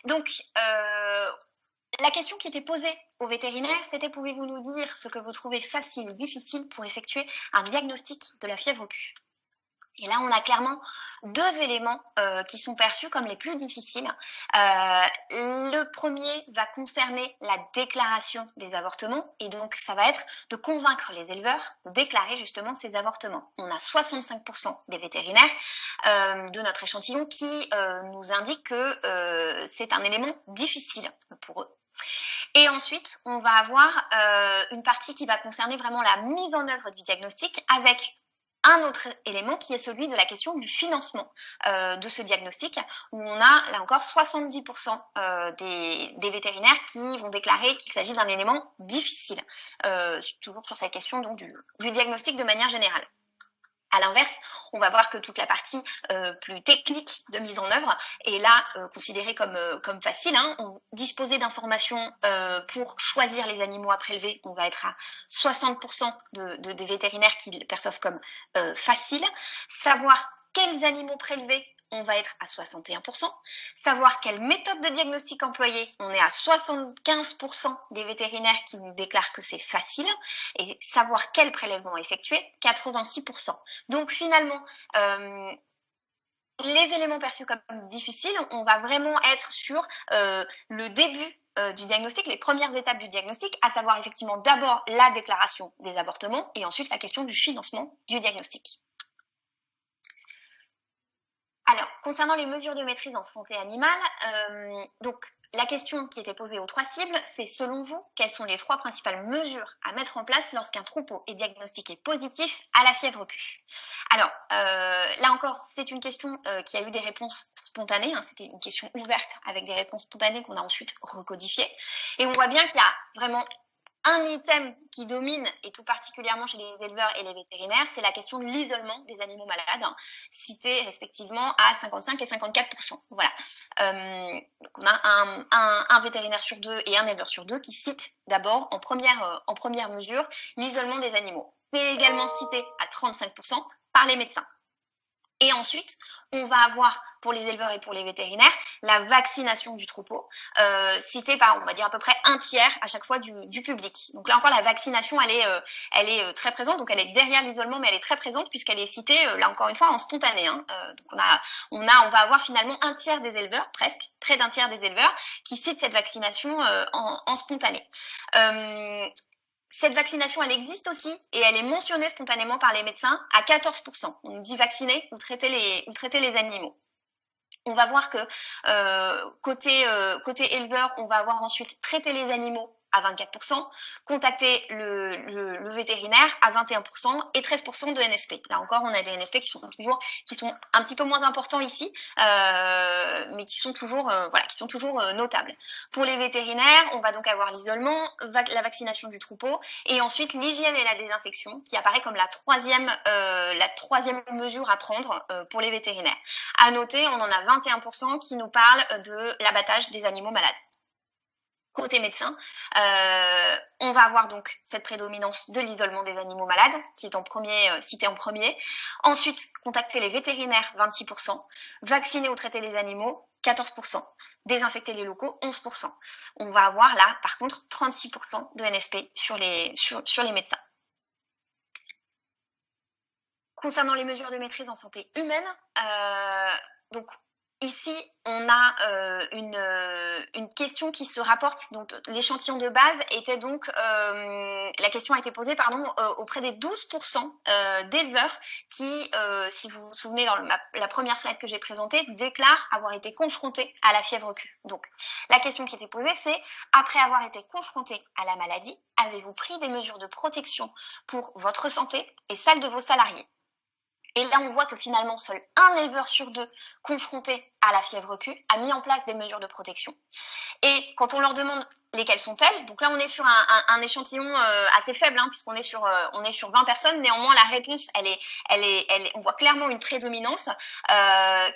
Donc, la question qui était posée aux vétérinaires, c'était: pouvez-vous nous dire ce que vous trouvez facile ou difficile pour effectuer un diagnostic de la fièvre Q? Et là, on a clairement 2 éléments qui sont perçus comme les plus difficiles. Le premier va concerner la déclaration des avortements, et donc ça va être de convaincre les éleveurs de déclarer justement ces avortements. On a 65% des vétérinaires de notre échantillon qui nous indiquent que c'est un élément difficile pour eux. Et ensuite, on va avoir une partie qui va concerner vraiment la mise en œuvre du diagnostic avec un autre élément qui est celui de la question du financement de ce diagnostic, où on a là encore 70% des vétérinaires qui vont déclarer qu'il s'agit d'un élément difficile, toujours sur cette question donc du diagnostic de manière générale. À l'inverse, on va voir que toute la partie plus technique de mise en œuvre est là considérée comme facile. Disposer d'informations pour choisir les animaux à prélever, on va être à 60% des vétérinaires qui le perçoivent comme facile. Savoir quels animaux prélever, on va être à 61%. Savoir quelle méthode de diagnostic employer, on est à 75% des vétérinaires qui nous déclarent que c'est facile. Et savoir quel prélèvement effectuer, 86%. Donc finalement, les éléments perçus comme difficiles, on va vraiment être sur le début du diagnostic, les premières étapes du diagnostic, à savoir effectivement d'abord la déclaration des avortements et ensuite la question du financement du diagnostic. Alors, concernant les mesures de maîtrise en santé animale, donc la question qui était posée aux 3 cibles, c'est selon vous, quelles sont les 3 principales mesures à mettre en place lorsqu'un troupeau est diagnostiqué positif à la fièvre Q? Alors, là encore, c'est une question qui a eu des réponses spontanées, c'était une question ouverte avec des réponses spontanées qu'on a ensuite recodifiées. Et on voit bien qu'il y a vraiment un item qui domine, et tout particulièrement chez les éleveurs et les vétérinaires, c'est la question de l'isolement des animaux malades, cité respectivement à 55 et 54%. Voilà. Donc on a un vétérinaire sur 2 et un éleveur sur 2 qui citent d'abord en première mesure l'isolement des animaux. C'est également cité à 35% par les médecins. Et ensuite, on va avoir pour les éleveurs et pour les vétérinaires la vaccination du troupeau, citée par, on va dire, à peu près un tiers à chaque fois du public. Donc là encore, la vaccination, elle est très présente, donc elle est derrière l'isolement, mais elle est très présente puisqu'elle est citée, là encore une fois, en spontané. Donc on va avoir finalement un tiers des éleveurs, presque, près d'un tiers des éleveurs, qui citent cette vaccination en spontané. Cette vaccination, elle existe aussi et elle est mentionnée spontanément par les médecins à 14%. On dit vacciner ou traiter les animaux. On va voir que côté éleveur, on va avoir ensuite traiter les animaux à 24%, contacter le vétérinaire à 21% et 13% de NSP. Là encore, on a des NSP qui sont un petit peu moins importants ici, mais qui sont toujours notables. Pour les vétérinaires, on va donc avoir l'isolement, la vaccination du troupeau et ensuite l'hygiène et la désinfection qui apparaît comme la troisième mesure à prendre pour les vétérinaires. À noter, on en a 21% qui nous parlent de l'abattage des animaux malades. Côté médecin, on va avoir donc cette prédominance de l'isolement des animaux malades, qui est cité en premier. Ensuite, contacter les vétérinaires, 26%. Vacciner ou traiter les animaux, 14%. Désinfecter les locaux, 11%. On va avoir là, par contre, 36% de NSP sur les médecins. Concernant les mesures de maîtrise en santé humaine, donc ici, on a une question qui se rapporte. Donc, l'échantillon de base était donc la question a été posée, auprès des 12% d'éleveurs qui, si vous vous souvenez dans la première slide que j'ai présentée, déclarent avoir été confrontés à la fièvre Q. Donc, la question qui était posée, c'est après avoir été confrontés à la maladie, avez-vous pris des mesures de protection pour votre santé et celle de vos salariés? Et là, on voit que finalement, seul un éleveur sur 2 confronté à la fièvre Q a mis en place des mesures de protection. Et quand on leur demande lesquelles sont-elles, donc là, on est sur un échantillon assez faible, puisqu'on est sur 20 personnes. Néanmoins, la réponse, on voit clairement une prédominance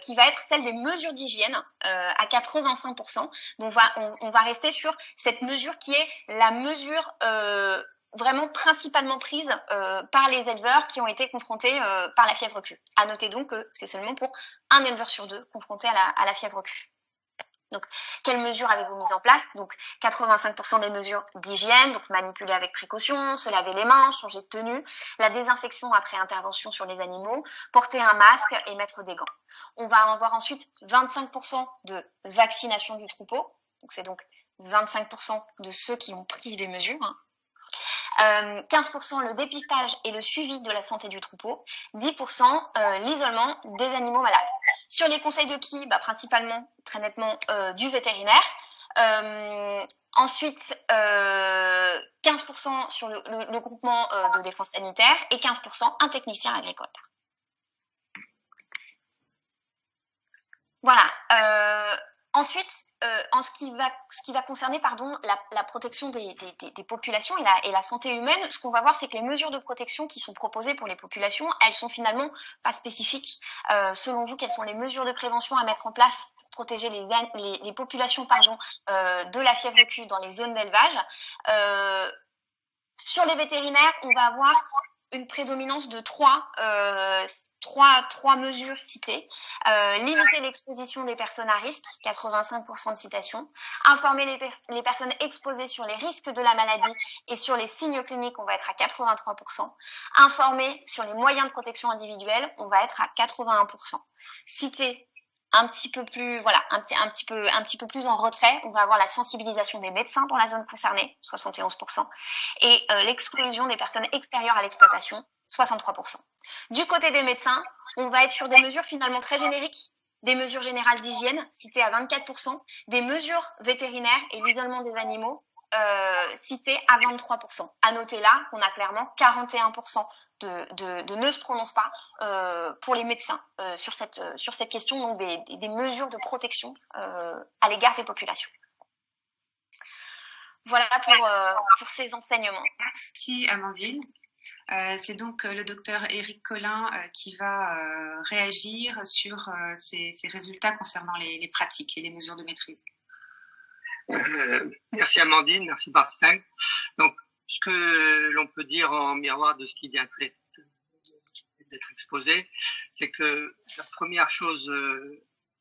qui va être celle des mesures d'hygiène à 85%. Donc, on va rester sur cette mesure qui est la mesure vraiment principalement prise par les éleveurs qui ont été confrontés par la fièvre Q. À noter donc que c'est seulement pour un éleveur sur 2 confronté à la fièvre Q. Donc, quelles mesures avez-vous mises en place? Donc, 85% des mesures d'hygiène, donc manipuler avec précaution, se laver les mains, changer de tenue, la désinfection après intervention sur les animaux, porter un masque et mettre des gants. On va avoir ensuite 25% de vaccination du troupeau. Donc, c'est donc 25% de ceux qui ont pris des mesures. 15% le dépistage et le suivi de la santé du troupeau, 10% l'isolement des animaux malades. Sur les conseils de qui? Principalement, très nettement, du vétérinaire. Ensuite, 15% sur le groupement de défense sanitaire et 15% un technicien agricole. Voilà. Ensuite, en ce qui va concerner la protection des populations et la santé humaine, ce qu'on va voir, c'est que les mesures de protection qui sont proposées pour les populations, elles sont finalement pas spécifiques. Selon vous, quelles sont les mesures de prévention à mettre en place pour protéger les populations de la fièvre Q dans les zones d'élevage? Sur les vétérinaires, on va avoir une prédominance de trois mesures citées. Limiter l'exposition des personnes à risque, 85% de citation. Informer les personnes exposées sur les risques de la maladie et sur les signes cliniques, on va être à 83%. Informer sur les moyens de protection individuelle, on va être à 81%. Citer un petit peu plus, un petit peu plus en retrait, on va avoir la sensibilisation des médecins dans la zone concernée, 71%, et l'exclusion des personnes extérieures à l'exploitation, 63%. Du côté des médecins, on va être sur des mesures finalement très génériques, des mesures générales d'hygiène, citées à 24%, des mesures vétérinaires et l'isolement des animaux, citées à 23%. À noter là qu'on a clairement 41% de ne se prononce pas pour les médecins sur cette question, donc des mesures de protection à l'égard des populations. Voilà pour ces enseignements. Merci Amandine. C'est donc le docteur Éric Collin qui va réagir sur ces résultats concernant les pratiques et les mesures de maîtrise. Merci Amandine, merci Bastien. Donc, ce que l'on peut dire en miroir de ce qui vient d'être exposé, c'est que la première chose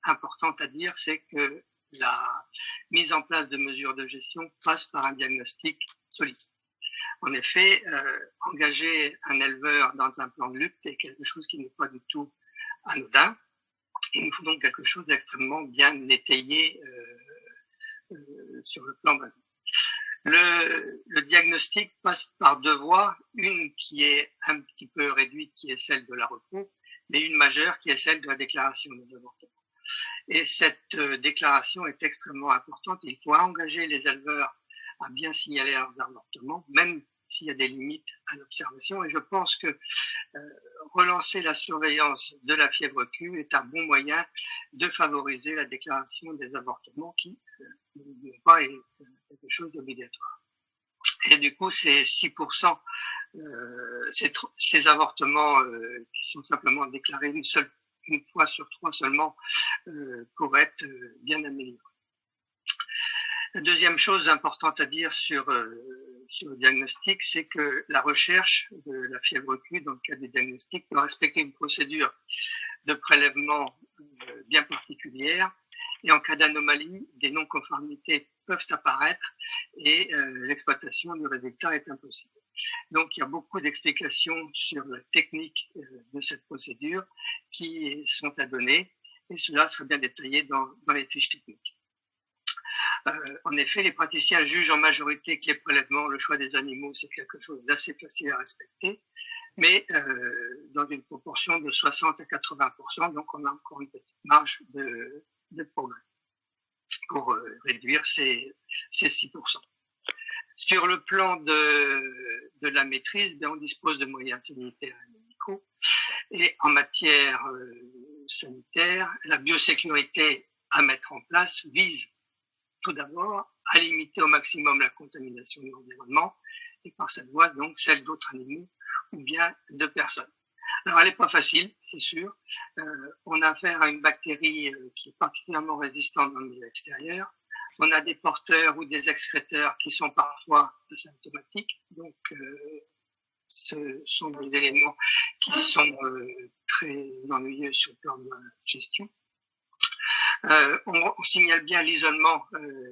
importante à dire, c'est que la mise en place de mesures de gestion passe par un diagnostic solide. En effet, engager un éleveur dans un plan de lutte est quelque chose qui n'est pas du tout anodin. Il nous faut donc quelque chose d'extrêmement bien étayé sur le plan basique. Le diagnostic passe par deux voies, une qui est un petit peu réduite, qui est celle de la repos, mais une majeure qui est celle de la déclaration des avortements. Et cette déclaration est extrêmement importante. Il faut engager les éleveurs à bien signaler leurs avortements, même s'il y a des limites à l'observation. Et je pense que relancer la surveillance de la fièvre Q est un bon moyen de favoriser la déclaration des avortements qui n'est pas quelque chose d'obligatoire. Et du coup, ces 6%, ces avortements qui sont simplement déclarés une fois sur 3 seulement, pourraient être bien améliorés. La deuxième chose importante à dire sur le diagnostic, c'est que la recherche de la fièvre Q, dans le cadre du diagnostic, doit respecter une procédure de prélèvement bien particulière. Et en cas d'anomalie, des non-conformités peuvent apparaître et l'exploitation du résultat est impossible. Donc, il y a beaucoup d'explications sur la technique de cette procédure qui sont à donner et cela sera bien détaillé dans les fiches techniques. En effet, les praticiens jugent en majorité que les prélèvements, le choix des animaux, c'est quelque chose d'assez facile à respecter, mais dans une proportion de 60 à 80%, donc on a encore une petite marge de progrès pour réduire ces 6%. Sur le plan de la maîtrise, on dispose de moyens sanitaires et médicaux, et en matière sanitaire, la biosécurité à mettre en place vise tout d'abord à limiter au maximum la contamination de l'environnement et par cette voie donc celle d'autres animaux ou bien de personnes. Alors elle n'est pas facile, c'est sûr. On a affaire à une bactérie qui est particulièrement résistante dans le milieu extérieur. On a des porteurs ou des excréteurs qui sont parfois asymptomatiques. Donc ce sont des éléments qui sont très ennuyeux sur le plan de la gestion. On signale bien l'isolement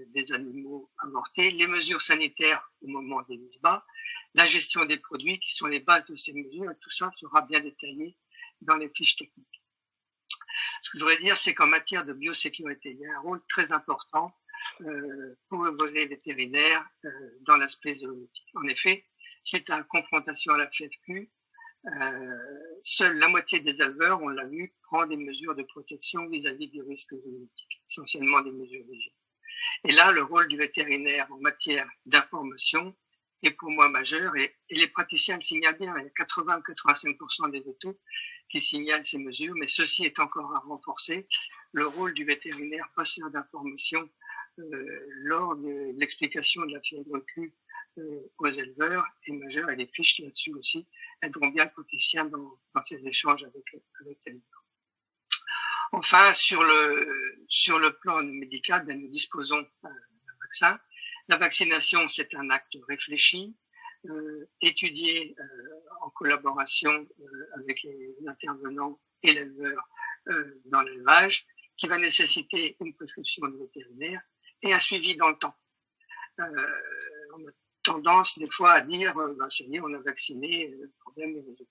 des animaux avortés, les mesures sanitaires au moment des mises bas, la gestion des produits qui sont les bases de ces mesures, et tout ça sera bien détaillé dans les fiches techniques. Ce que je voudrais dire, c'est qu'en matière de biosécurité, il y a un rôle très important pour le volet vétérinaire dans l'aspect zoologique. En effet, suite à la confrontation à la fièvre Q, seule la moitié des éleveurs, on l'a vu, prend des mesures de protection vis-à-vis du risque zoonotique, essentiellement des mesures d'hygiène. Et là, le rôle du vétérinaire en matière d'information est pour moi majeur et les praticiens le signalent bien. Il y a 80-85% des vétos qui signalent ces mesures, mais ceci est encore à renforcer. Le rôle du vétérinaire passeur d'information lors de l'explication de la fièvre Q aux éleveurs est majeur et les fiches là-dessus aussi aideront bien le praticien dans ces échanges avec l'éleveur. Enfin, sur le plan médical, nous disposons d'un vaccin. La vaccination, c'est un acte réfléchi, étudié en collaboration avec les intervenants et l'éleveur dans l'élevage, qui va nécessiter une prescription de vétérinaire et un suivi dans le temps. On a tendance des fois à dire ça y est, on a vacciné, le problème est résolu.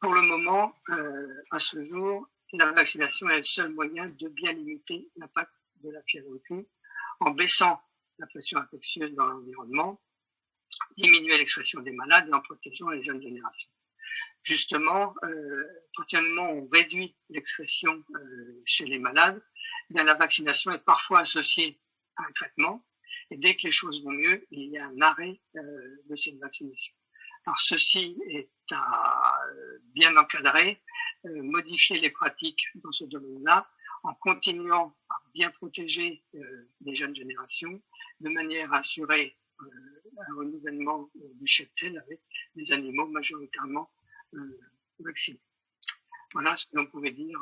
Pour le moment, à ce jour, la vaccination est le seul moyen de bien limiter l'impact de la fièvre Q en baissant la pression infectieuse dans l'environnement, diminuer l'expression des malades et en protégeant les jeunes générations. Justement, à partir du moment où on réduit l'expression chez les malades, bien la vaccination est parfois associée à un traitement et dès que les choses vont mieux, il y a un arrêt de cette vaccination. Alors ceci est à bien encadrer, modifier les pratiques dans ce domaine-là en continuant à bien protéger les jeunes générations de manière à assurer un renouvellement du cheptel avec des animaux majoritairement vaccinés. Voilà ce que l'on pouvait dire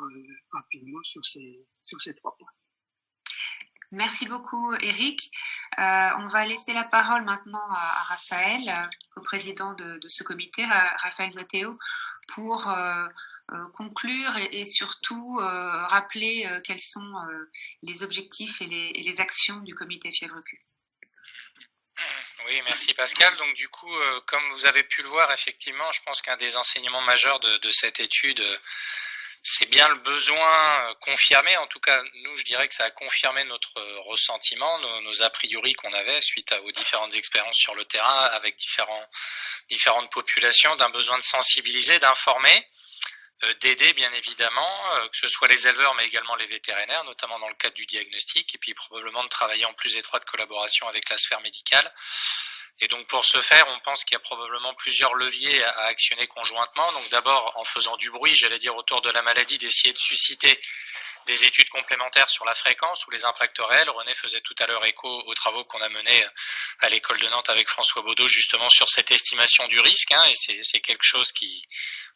rapidement sur ces 3 points. Merci beaucoup, Eric. On va laisser la parole maintenant à Raphaël, co-président de ce comité, Raphaël Matteo, pour conclure et surtout rappeler quels sont les objectifs et les actions du comité Fièvre Q. Oui, merci Pascal. Donc du coup, comme vous avez pu le voir, effectivement, je pense qu'un des enseignements majeurs de cette étude, c'est bien le besoin confirmé. En tout cas, nous, je dirais que ça a confirmé notre ressentiment, nos a priori qu'on avait suite aux différentes expériences sur le terrain avec différentes populations, d'un besoin de sensibiliser, d'informer, d'aider bien évidemment, que ce soit les éleveurs mais également les vétérinaires, notamment dans le cadre du diagnostic, et puis probablement de travailler en plus étroite collaboration avec la sphère médicale. Et donc pour ce faire, on pense qu'il y a probablement plusieurs leviers à actionner conjointement. Donc d'abord en faisant du bruit, j'allais dire autour de la maladie, d'essayer de susciter des études complémentaires sur la fréquence ou les impacts réels. René faisait tout à l'heure écho aux travaux qu'on a menés à l'école de Nantes avec François Baudot justement sur cette estimation du risque, et c'est quelque chose qui,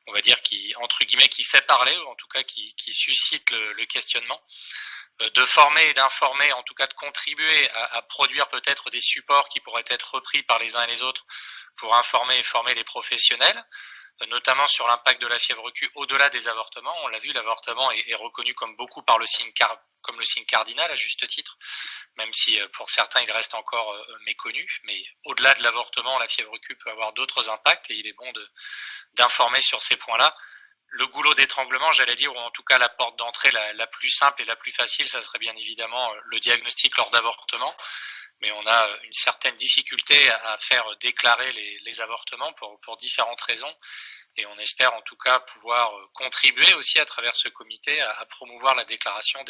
on va dire, qui entre guillemets qui fait parler, ou en tout cas qui suscite le questionnement. De former et d'informer, en tout cas de contribuer à produire peut-être des supports qui pourraient être repris par les uns et les autres pour informer et former les professionnels, notamment sur l'impact de la fièvre Q au-delà des avortements. On l'a vu, l'avortement est reconnu comme beaucoup par le signe cardinal à juste titre, même si pour certains il reste encore méconnu. Mais au-delà de l'avortement, la fièvre Q peut avoir d'autres impacts et il est bon d'informer sur ces points-là. Le goulot d'étranglement, j'allais dire, ou en tout cas la porte d'entrée la plus simple et la plus facile, ça serait bien évidemment le diagnostic lors d'avortement. Mais on a une certaine difficulté à faire déclarer les avortements pour différentes raisons. Et on espère en tout cas pouvoir contribuer aussi à travers ce comité à promouvoir la déclaration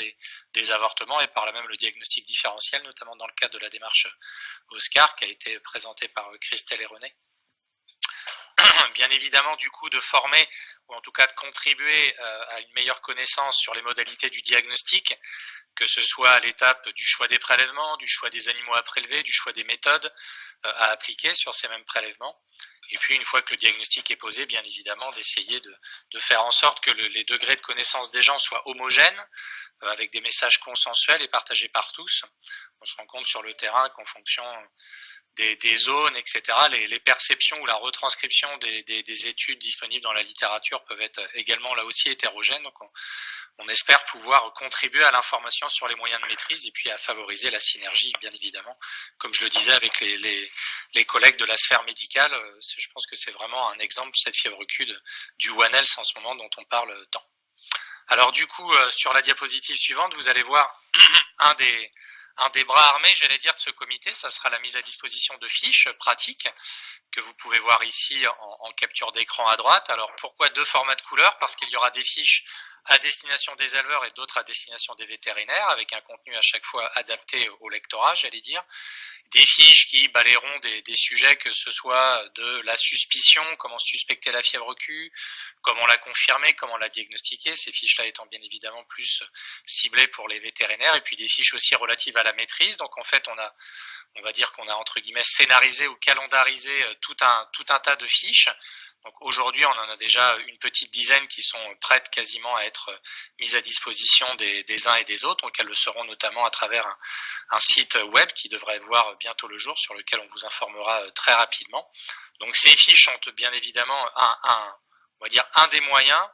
des avortements et par là même le diagnostic différentiel, notamment dans le cadre de la démarche Oscar qui a été présentée par Christelle et René. Bien évidemment, du coup, de former ou en tout cas de contribuer à une meilleure connaissance sur les modalités du diagnostic, que ce soit à l'étape du choix des prélèvements, du choix des animaux à prélever, du choix des méthodes à appliquer sur ces mêmes prélèvements. Et puis, une fois que le diagnostic est posé, bien évidemment, d'essayer de faire en sorte que les degrés de connaissance des gens soient homogènes, avec des messages consensuels et partagés par tous. On se rend compte sur le terrain qu'en fonction des zones, etc., les perceptions ou la retranscription des études disponibles dans la littérature peuvent être également là aussi hétérogènes. Donc on espère pouvoir contribuer à l'information sur les moyens de maîtrise et puis à favoriser la synergie, bien évidemment, comme je le disais avec les collègues de la sphère médicale. Je pense que c'est vraiment un exemple, cette fièvre Q du One Health en ce moment dont on parle tant. Alors du coup, sur la diapositive suivante, vous allez voir un des bras armés, j'allais dire, de ce comité, ça sera la mise à disposition de fiches pratiques que vous pouvez voir ici en capture d'écran à droite. Alors pourquoi 2 formats de couleurs? Parce qu'il y aura des fiches à destination des éleveurs et d'autres à destination des vétérinaires, avec un contenu à chaque fois adapté au lectorat, j'allais dire. Des fiches qui balayeront des sujets, que ce soit de la suspicion, comment suspecter la fièvre Q, comment la confirmer, comment la diagnostiquer, ces fiches-là étant bien évidemment plus ciblées pour les vétérinaires, et puis des fiches aussi relatives à la maîtrise. Donc en fait, on va dire qu'on a entre guillemets scénarisé ou calendarisé tout un tas de fiches. Donc aujourd'hui, on en a déjà une petite dizaine qui sont prêtes quasiment à être mises à disposition des uns et des autres. Donc elles le seront notamment à travers un site web qui devrait voir bientôt le jour, sur lequel on vous informera très rapidement. Donc ces fiches sont bien évidemment on va dire un des moyens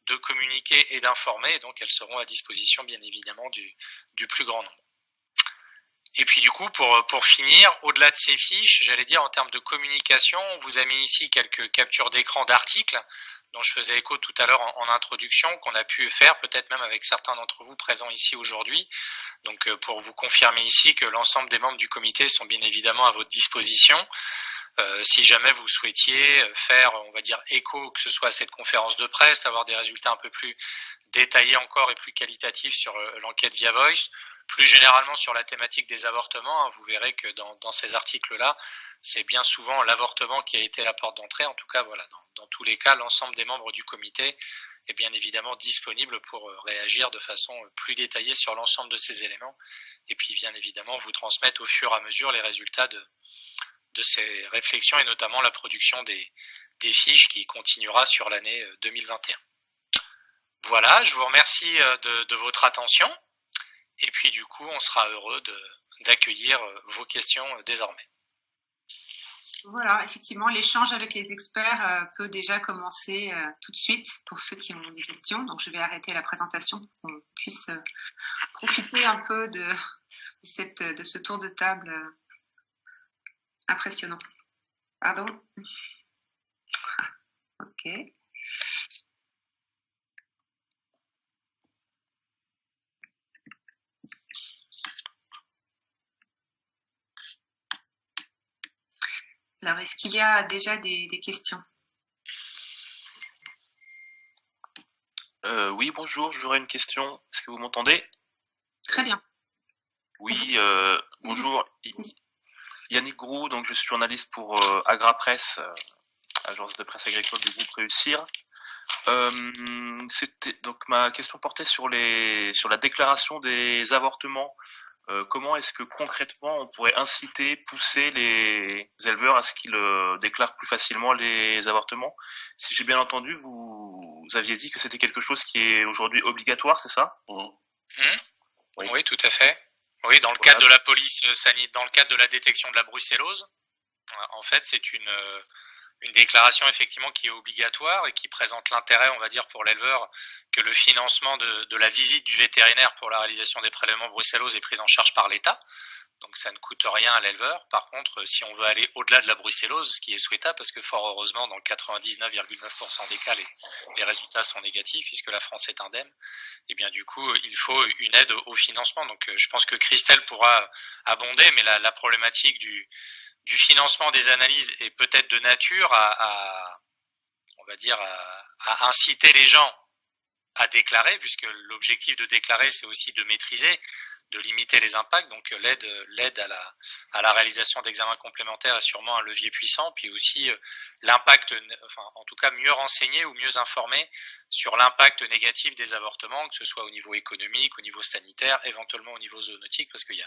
de communiquer et d'informer. Et donc elles seront à disposition bien évidemment du plus grand nombre. Et puis du coup, pour finir, au-delà de ces fiches, j'allais dire en termes de communication, on vous a mis ici quelques captures d'écran d'articles dont je faisais écho tout à l'heure en introduction, qu'on a pu faire peut-être même avec certains d'entre vous présents ici aujourd'hui. Donc pour vous confirmer ici que l'ensemble des membres du comité sont bien évidemment à votre disposition. Si jamais vous souhaitiez faire, on va dire, écho, que ce soit à cette conférence de presse, avoir des résultats un peu plus détaillés encore et plus qualitatifs sur l'enquête via Voice, plus généralement sur la thématique des avortements, vous verrez que dans ces articles-là, c'est bien souvent l'avortement qui a été la porte d'entrée. En tout cas, voilà, dans tous les cas, l'ensemble des membres du comité est bien évidemment disponible pour réagir de façon plus détaillée sur l'ensemble de ces éléments, et puis bien évidemment vous transmettre au fur et à mesure les résultats de ces réflexions, et notamment la production des fiches qui continuera sur l'année 2021. Voilà, je vous remercie de votre attention. Et puis du coup, on sera heureux d'accueillir vos questions désormais. Voilà, effectivement, l'échange avec les experts peut déjà commencer tout de suite pour ceux qui ont des questions. Donc je vais arrêter la présentation pour qu'on puisse profiter un peu de ce tour de table impressionnant. Pardon. Ok. Alors, est-ce qu'il y a déjà des questions? Oui, bonjour, j'aurais une question. Est-ce que vous m'entendez? Très bien. Oui, bonjour. Yannick Groux, donc je suis journaliste pour Agrapresse, agence de presse agricole du groupe Réussir. Donc ma question portait sur la déclaration des avortements. Comment est-ce que concrètement on pourrait inciter, pousser les éleveurs à ce qu'ils déclarent plus facilement les avortements? Si j'ai bien entendu, vous aviez dit que c'était quelque chose qui est aujourd'hui obligatoire, c'est ça? Oui, tout à fait. Oui, dans le cadre de la police sanitaire, dans le cadre de la détection de la brucellose, en fait, c'est une déclaration effectivement qui est obligatoire et qui présente l'intérêt, on va dire, pour l'éleveur, que le financement de la visite du vétérinaire pour la réalisation des prélèvements brucellose est pris en charge par l'État. Donc ça ne coûte rien à l'éleveur. Par contre, si on veut aller au-delà de la brucellose, ce qui est souhaitable, parce que fort heureusement, dans 99,9% des cas, les résultats sont négatifs, puisque la France est indemne, et bien du coup, il faut une aide au financement. Donc je pense que Christelle pourra abonder, mais la problématique du financement des analyses est peut-être de nature on va dire, à inciter les gens à déclarer, puisque l'objectif de déclarer, c'est aussi de maîtriser, de limiter les impacts. Donc l'aide à la réalisation d'examens complémentaires est sûrement un levier puissant, puis aussi l'impact, enfin en tout cas mieux renseigner ou mieux informer sur l'impact négatif des avortements, que ce soit au niveau économique, au niveau sanitaire, éventuellement au niveau zoonotique, parce qu'il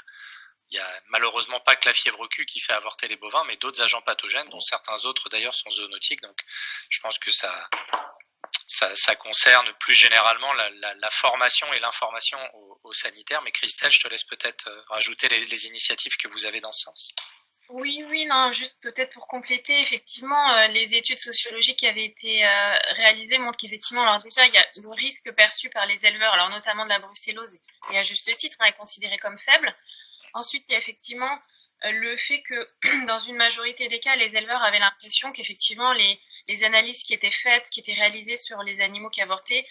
y a malheureusement pas que la fièvre Q qui fait avorter les bovins, mais d'autres agents pathogènes, dont certains autres d'ailleurs sont zoonotiques. Donc je pense que ça concerne plus généralement la formation et l'information aux sanitaires. Mais Christelle, je te laisse peut-être rajouter les initiatives que vous avez dans ce sens. Oui, non, juste peut-être pour compléter, effectivement, les études sociologiques qui avaient été réalisées montrent qu'effectivement, alors déjà, il y a le risque perçu par les éleveurs, alors notamment de la brucellose, et à juste titre, est considéré comme faible. Ensuite, il y a effectivement le fait que dans une majorité des cas, les éleveurs avaient l'impression qu'effectivement les analyses qui étaient faites, qui étaient réalisées sur les animaux qui avortaient,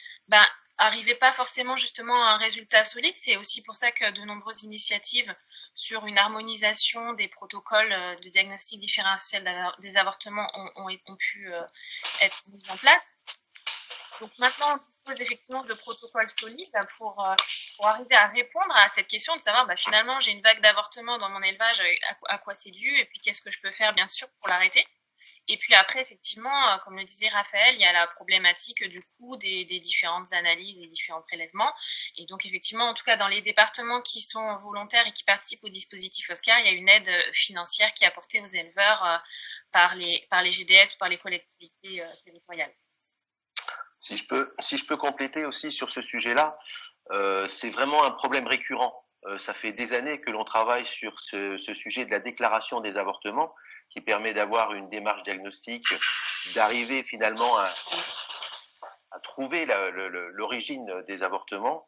arrivaient pas forcément justement à un résultat solide. C'est aussi pour ça que de nombreuses initiatives sur une harmonisation des protocoles de diagnostic différentiel des avortements ont pu être mises en place. Donc maintenant, on dispose effectivement de protocoles solides pour arriver à répondre à cette question de savoir finalement j'ai une vague d'avortement dans mon élevage, à quoi c'est dû et puis qu'est-ce que je peux faire bien sûr pour l'arrêter. Et puis après, effectivement, comme le disait Raphaël, il y a la problématique du coût des différentes analyses, des différents prélèvements. Et donc, effectivement, en tout cas, dans les départements qui sont volontaires et qui participent au dispositif Oscar, il y a une aide financière qui est apportée aux éleveurs par les GDS ou par les collectivités territoriales. Si je peux compléter aussi sur ce sujet-là, c'est vraiment un problème récurrent. Ça fait des années que l'on travaille sur ce sujet de la déclaration des avortements, qui permet d'avoir une démarche diagnostique, d'arriver finalement à trouver l'origine des avortements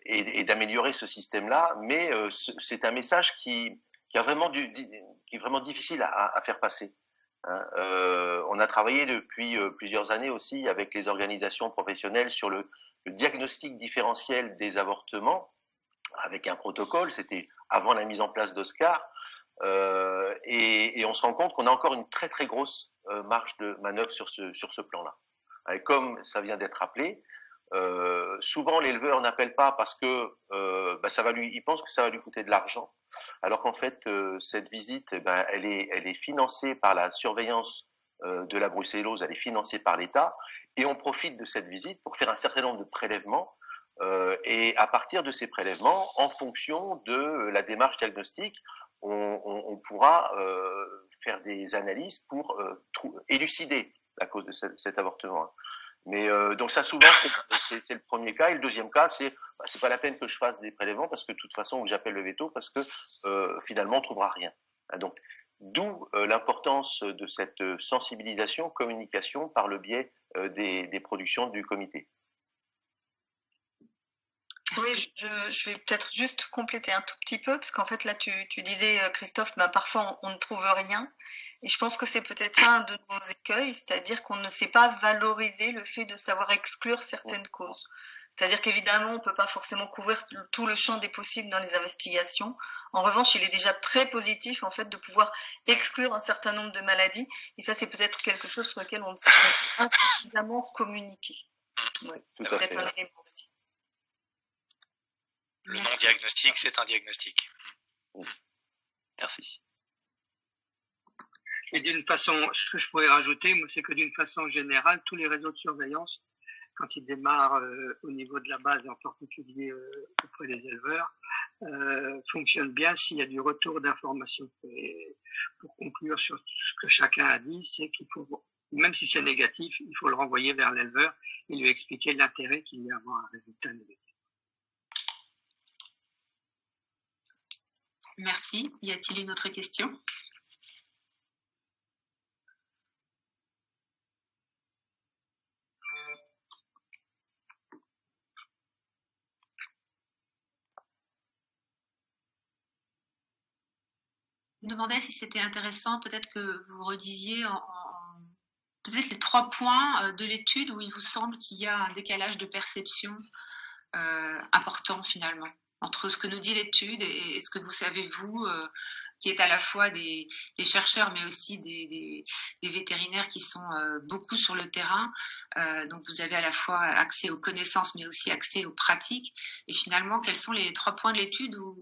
et d'améliorer ce système-là. Mais c'est un message qui est vraiment difficile à faire passer. On a travaillé depuis plusieurs années aussi avec les organisations professionnelles sur le diagnostic différentiel des avortements avec un protocole. C'était avant la mise en place d'Oscar. Et on se rend compte qu'on a encore une très très grosse marge de manœuvre sur ce plan-là. Et comme ça vient d'être rappelé, souvent l'éleveur n'appelle pas parce que il pense que ça va lui coûter de l'argent, alors qu'en fait cette visite, elle est financée par la surveillance de la brucellose, elle est financée par l'État, et on profite de cette visite pour faire un certain nombre de prélèvements. Et à partir de ces prélèvements, en fonction de la démarche diagnostique, on pourra faire des analyses pour élucider la cause de cet avortement. Mais donc ça, souvent, c'est le premier cas. Et le deuxième cas, c'est pas la peine que je fasse des prélèvements parce que de toute façon, j'appelle le veto parce que finalement, on trouvera rien. Donc, d'où l'importance de cette sensibilisation, communication par le biais des productions du comité. Oui, je vais peut-être juste compléter un tout petit peu, parce qu'en fait, là, tu disais, Christophe, parfois, on ne trouve rien. Et je pense que c'est peut-être un de nos écueils, c'est-à-dire qu'on ne sait pas valoriser le fait de savoir exclure certaines causes. C'est-à-dire qu'évidemment, on ne peut pas forcément couvrir tout le champ des possibles dans les investigations. En revanche, il est déjà très positif, en fait, de pouvoir exclure un certain nombre de maladies. Et ça, c'est peut-être quelque chose sur lequel on ne sait pas insuffisamment communiquer. Ouais, tout à fait. Peut-être un élément aussi. Le non-diagnostic, c'est un diagnostic. Merci. Et d'une façon, ce que je pourrais rajouter, moi, c'est que d'une façon générale, tous les réseaux de surveillance, quand ils démarrent au niveau de la base, en particulier auprès des éleveurs, fonctionnent bien s'il y a du retour d'informations. Et pour conclure sur ce que chacun a dit, c'est qu'il faut, même si c'est négatif, il faut le renvoyer vers l'éleveur et lui expliquer l'intérêt qu'il y a à avoir un résultat négatif. Merci. Y a-t-il une autre question ? Je me demandais si c'était intéressant, peut-être que vous redisiez peut-être les 3 points de l'étude où il vous semble qu'il y a un décalage de perception important finalement entre ce que nous dit l'étude et ce que vous savez vous, qui est à la fois des chercheurs mais aussi des vétérinaires qui sont beaucoup sur le terrain. Donc vous avez à la fois accès aux connaissances mais aussi accès aux pratiques. Et finalement, quels sont les 3 points de l'étude où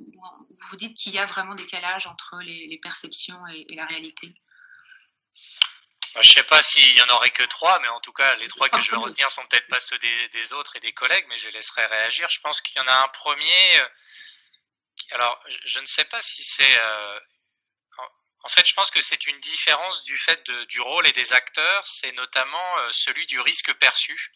vous dites qu'il y a vraiment décalage entre les perceptions et la réalité ? Je sais pas s'il y en aurait que 3, mais en tout cas, les 3 que je vais retenir sont peut-être pas ceux des autres et des collègues, mais je les laisserai réagir. Je pense qu'il y en a un premier. Alors, je ne sais pas si c'est. En fait, je pense que c'est une différence du fait du rôle et des acteurs. C'est notamment celui du risque perçu.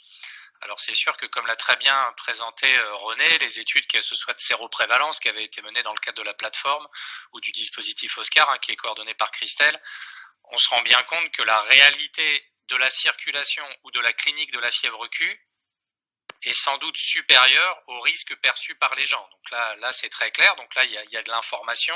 Alors, c'est sûr que, comme l'a très bien présenté René, les études, que ce soit de séroprévalence qui avaient été menées dans le cadre de la plateforme ou du dispositif Oscar, qui est coordonné par Christelle, on se rend bien compte que la réalité de la circulation ou de la clinique de la fièvre Q est sans doute supérieure au risque perçu par les gens. Donc là c'est très clair. Donc là, il y a de l'information.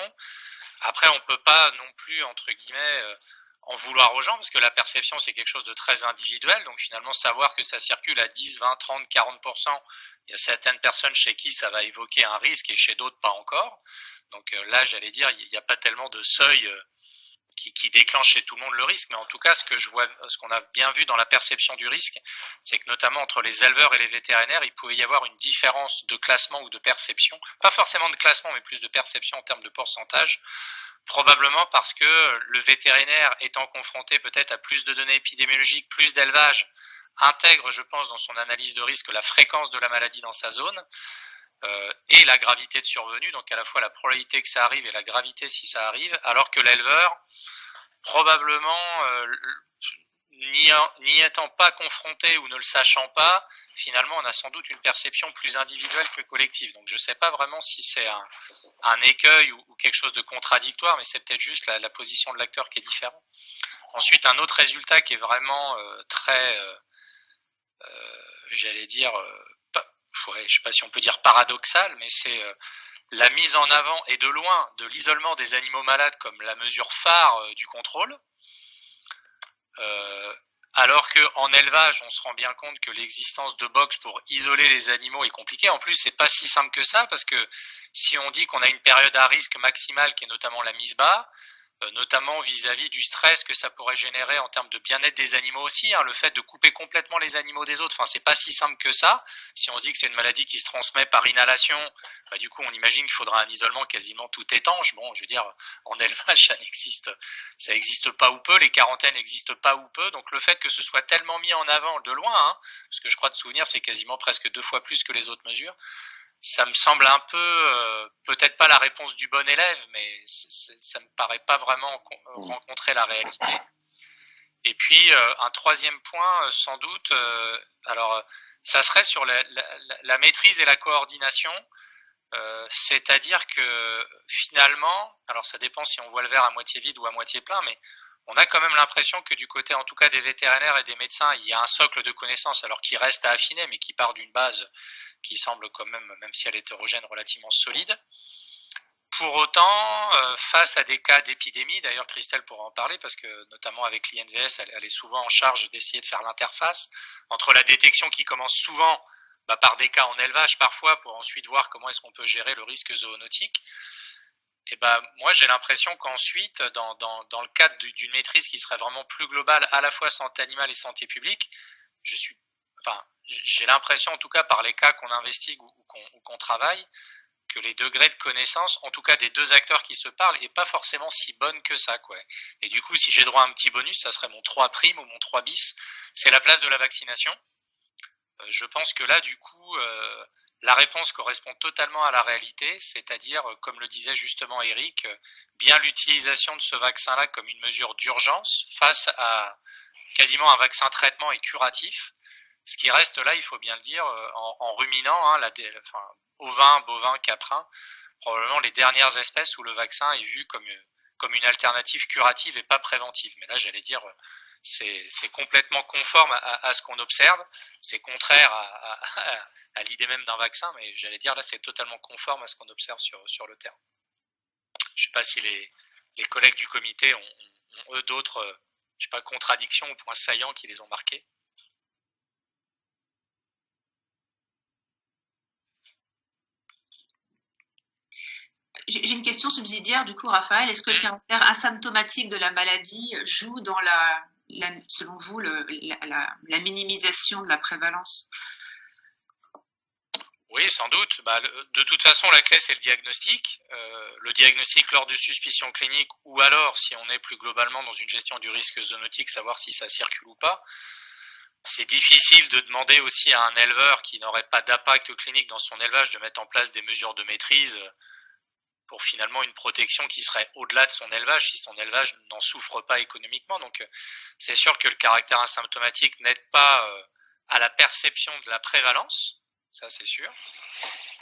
Après, on peut pas non plus, entre guillemets, en vouloir aux gens, parce que la perception, c'est quelque chose de très individuel. Donc finalement, savoir que ça circule à 10, 20, 30, 40%, il y a certaines personnes chez qui ça va évoquer un risque et chez d'autres pas encore. Donc là, j'allais dire, il n'y a pas tellement de seuil qui déclenche chez tout le monde le risque, mais en tout cas, ce qu'on a bien vu dans la perception du risque, c'est que notamment entre les éleveurs et les vétérinaires, il pouvait y avoir une différence de classement ou de perception, pas forcément de classement, mais plus de perception en termes de pourcentage, probablement parce que le vétérinaire étant confronté peut-être à plus de données épidémiologiques, plus d'élevage, intègre, je pense, dans son analyse de risque la fréquence de la maladie dans sa zone, et la gravité de survenue, donc à la fois la probabilité que ça arrive et la gravité si ça arrive, alors que l'éleveur, probablement, n'y étant pas confronté ou ne le sachant pas, finalement on a sans doute une perception plus individuelle que collective. Donc je ne sais pas vraiment si c'est un écueil ou quelque chose de contradictoire, mais c'est peut-être juste la position de l'acteur qui est différente. Ensuite, un autre résultat qui est vraiment très, j'allais dire, je ne sais pas si on peut dire paradoxal, mais c'est la mise en avant et de loin de l'isolement des animaux malades comme la mesure phare du contrôle, alors qu'en élevage, on se rend bien compte que l'existence de box pour isoler les animaux est compliquée. En plus, c'est pas si simple que ça, parce que si on dit qu'on a une période à risque maximale qui est notamment la mise bas, notamment vis-à-vis du stress que ça pourrait générer en termes de bien-être des animaux aussi, le fait de couper complètement les animaux des autres, c'est pas si simple que ça. Si on se dit que c'est une maladie qui se transmet par inhalation, du coup on imagine qu'il faudra un isolement quasiment tout étanche. Bon, je veux dire, en élevage ça existe pas ou peu, les quarantaines n'existent pas ou peu, donc le fait que ce soit tellement mis en avant de loin, parce que je crois de souvenir c'est quasiment presque 2 fois plus que les autres mesures, ça me semble un peu, peut-être pas la réponse du bon élève, mais ça me paraît pas vraiment rencontrer la réalité. Et puis un troisième point, sans doute, alors ça serait sur la maîtrise et la coordination, c'est-à-dire que finalement, alors ça dépend si on voit le verre à moitié vide ou à moitié plein, mais on a quand même l'impression que du côté, en tout cas des vétérinaires et des médecins, il y a un socle de connaissances, alors qui reste à affiner, mais qui part d'une base qui semble quand même si elle est hétérogène, relativement solide. Pour autant, face à des cas d'épidémie, d'ailleurs Christelle pourra en parler, parce que notamment avec l'INVS, elle est souvent en charge d'essayer de faire l'interface entre la détection qui commence souvent par des cas en élevage parfois, pour ensuite voir comment est-ce qu'on peut gérer le risque zoonotique. Et moi j'ai l'impression qu'ensuite, dans le cadre d'une maîtrise qui serait vraiment plus globale, à la fois santé animale et santé publique, j'ai l'impression, en tout cas par les cas qu'on investigue ou qu'on travaille, que les degrés de connaissance, en tout cas des deux acteurs qui se parlent, est pas forcément si bonne que ça, quoi. Et du coup, si j'ai droit à un petit bonus, ça serait mon 3' ou mon 3 bis, c'est la place de la vaccination. Je pense que là, du coup, la réponse correspond totalement à la réalité, c'est-à-dire, comme le disait justement Eric, bien l'utilisation de ce vaccin-là comme une mesure d'urgence face à quasiment un vaccin traitement et curatif. Ce qui reste là, il faut bien le dire, en ruminant, ovins, bovins, caprins, probablement les dernières espèces où le vaccin est vu comme une alternative curative et pas préventive. Mais là, j'allais dire, c'est complètement conforme à ce qu'on observe. C'est contraire à l'idée même d'un vaccin, mais j'allais dire là, c'est totalement conforme à ce qu'on observe sur le terrain. Je ne sais pas si les collègues du comité ont eux d'autres, contradictions ou points saillants qui les ont marqués. J'ai une question subsidiaire, du coup, Raphaël. Est-ce que le caractère asymptomatique de la maladie joue dans selon vous, la minimisation de la prévalence? Oui, sans doute. De toute façon, la clé, c'est le diagnostic. Le diagnostic lors de suspicion clinique, ou alors, si on est plus globalement dans une gestion du risque zoonotique, savoir si ça circule ou pas. C'est difficile de demander aussi à un éleveur qui n'aurait pas d'impact clinique dans son élevage de mettre en place des mesures de maîtrise pour finalement une protection qui serait au-delà de son élevage, si son élevage n'en souffre pas économiquement. Donc c'est sûr que le caractère asymptomatique n'aide pas à la perception de la prévalence, ça c'est sûr.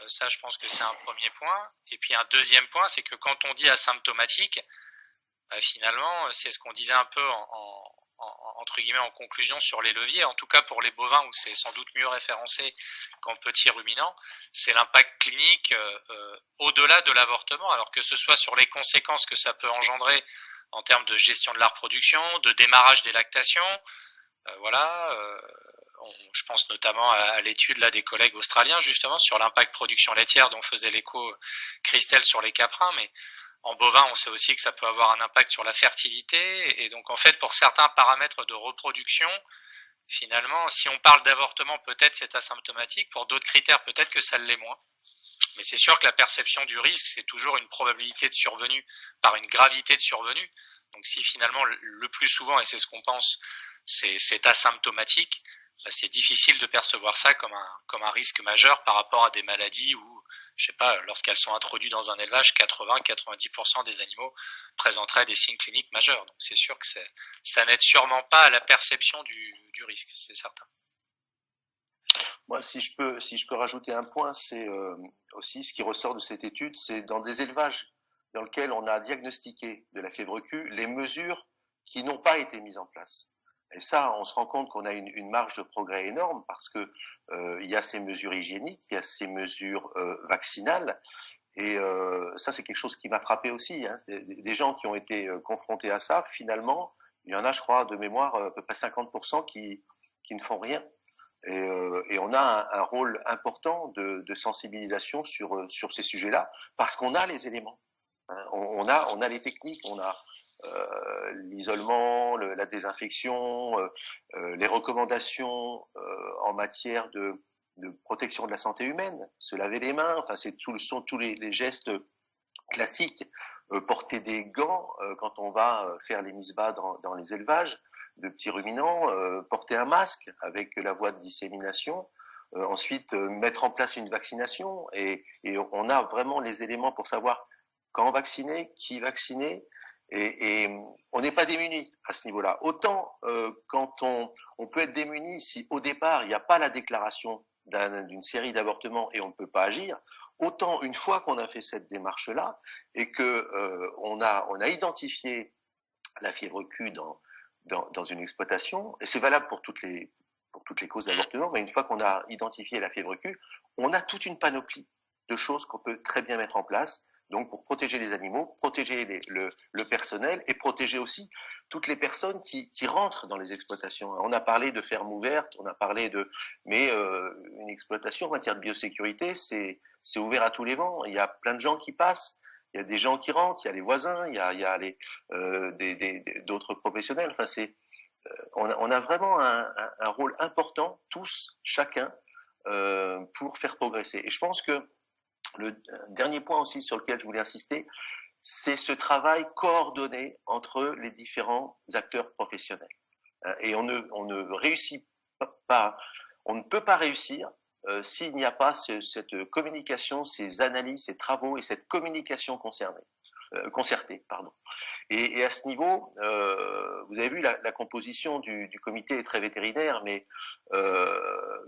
Ça, je pense que c'est un premier point. Et puis un deuxième point, c'est que quand on dit asymptomatique, finalement, c'est ce qu'on disait un peu entre guillemets en conclusion sur les leviers, en tout cas pour les bovins où c'est sans doute mieux référencé qu'en petits ruminants, c'est l'impact clinique au-delà de l'avortement, alors que ce soit sur les conséquences que ça peut engendrer en termes de gestion de la reproduction, de démarrage des lactations, je pense notamment à l'étude là des collègues australiens justement sur l'impact production laitière dont faisait l'écho Christelle sur les caprins, mais En bovin, on sait aussi que ça peut avoir un impact sur la fertilité. Et donc, en fait, pour certains paramètres de reproduction, finalement, si on parle d'avortement, peut-être c'est asymptomatique. Pour d'autres critères, peut-être que ça l'est moins. Mais c'est sûr que la perception du risque, c'est toujours une probabilité de survenue par une gravité de survenue. Donc si finalement, le plus souvent, et c'est ce qu'on pense, c'est asymptomatique, bah, c'est difficile de percevoir ça comme un risque majeur par rapport à des maladies où, je sais pas, lorsqu'elles sont introduites dans un élevage, 80-90% des animaux présenteraient des signes cliniques majeurs. Donc c'est sûr que ça n'aide sûrement pas à la perception du risque, c'est certain. Moi, si je peux rajouter un point, c'est aussi ce qui ressort de cette étude, c'est dans des élevages dans lesquels on a diagnostiqué de la fièvre Q, les mesures qui n'ont pas été mises en place. Et ça, on se rend compte qu'on a une marge de progrès énorme parce que il y a ces mesures hygiéniques, il y a ces mesures vaccinales, et ça, c'est quelque chose qui m'a frappé aussi. Hein. Des gens qui ont été confrontés à ça, finalement, il y en a, je crois, de mémoire, à peu près 50% qui ne font rien. Et on a un rôle important de sensibilisation sur ces sujets-là parce qu'on a les éléments. Hein. On a les techniques, on a l'isolement, la désinfection, les recommandations en matière de protection de la santé humaine, se laver les mains, enfin sont tous les gestes classiques, porter des gants quand on va faire les mises bas dans les élevages de petits ruminants, porter un masque avec la voie de dissémination, ensuite mettre en place une vaccination et on a vraiment les éléments pour savoir quand vacciner, qui vacciner, et on n'est pas démuni à ce niveau-là. Autant quand on peut être démuni si au départ il n'y a pas la déclaration d'une série d'avortements et on ne peut pas agir, autant une fois qu'on a fait cette démarche-là et que on a identifié la fièvre Q dans une exploitation, et c'est valable pour toutes les causes d'avortement, mais une fois qu'on a identifié la fièvre Q, on a toute une panoplie de choses qu'on peut très bien mettre en place, donc pour protéger les animaux, protéger le personnel et protéger aussi toutes les personnes qui rentrent dans les exploitations. On a parlé de fermes ouvertes, on a parlé mais une exploitation en matière de biosécurité, c'est ouvert à tous les vents. Il y a plein de gens qui passent. Il y a des gens qui rentrent, il y a les voisins, il y a d'autres professionnels. Enfin, on a vraiment un rôle important, tous, chacun, pour faire progresser. Et je pense que le dernier point aussi sur lequel je voulais insister, c'est ce travail coordonné entre les différents acteurs professionnels. Et on ne réussit pas, on ne peut pas réussir s'il n'y a pas cette communication, ces analyses, ces travaux et cette communication concertée. Et à ce niveau, vous avez vu la composition du comité est très vétérinaire, mais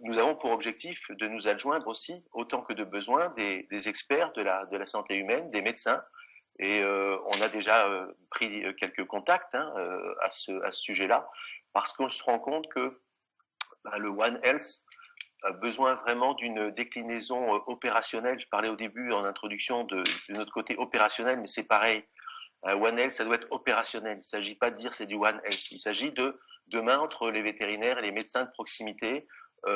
nous avons pour objectif de nous adjoindre aussi, autant que de besoin, des experts de la santé humaine, des médecins. Et on a déjà pris quelques contacts à ce sujet-là, parce qu'on se rend compte que le One Health a besoin vraiment d'une déclinaison opérationnelle. Je parlais au début en introduction de notre côté opérationnel, mais c'est pareil. One Health, ça doit être opérationnel. Il ne s'agit pas de dire c'est du One Health. Il s'agit de demain entre les vétérinaires et les médecins de proximité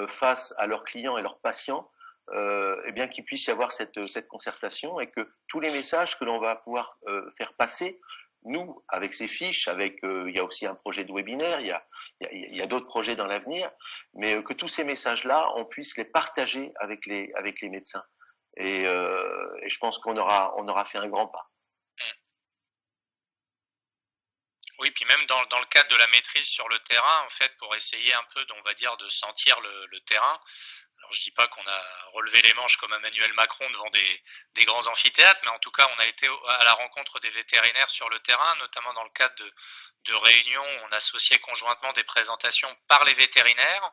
face à leurs clients et leurs patients, eh bien qu'il puisse y avoir cette concertation et que tous les messages que l'on va pouvoir faire passer, nous, avec ces fiches, il y a aussi un projet de webinaire, il y a d'autres projets dans l'avenir, mais que tous ces messages-là, on puisse les partager avec les médecins. Et je pense qu'on aura fait un grand pas. Oui, puis même dans le cadre de la maîtrise sur le terrain, en fait, pour essayer un peu, on va dire, de sentir le terrain. Alors je dis pas qu'on a relevé les manches comme Emmanuel Macron devant des grands amphithéâtres, mais en tout cas on a été à la rencontre des vétérinaires sur le terrain, notamment dans le cadre de réunions où on associait conjointement des présentations par les vétérinaires,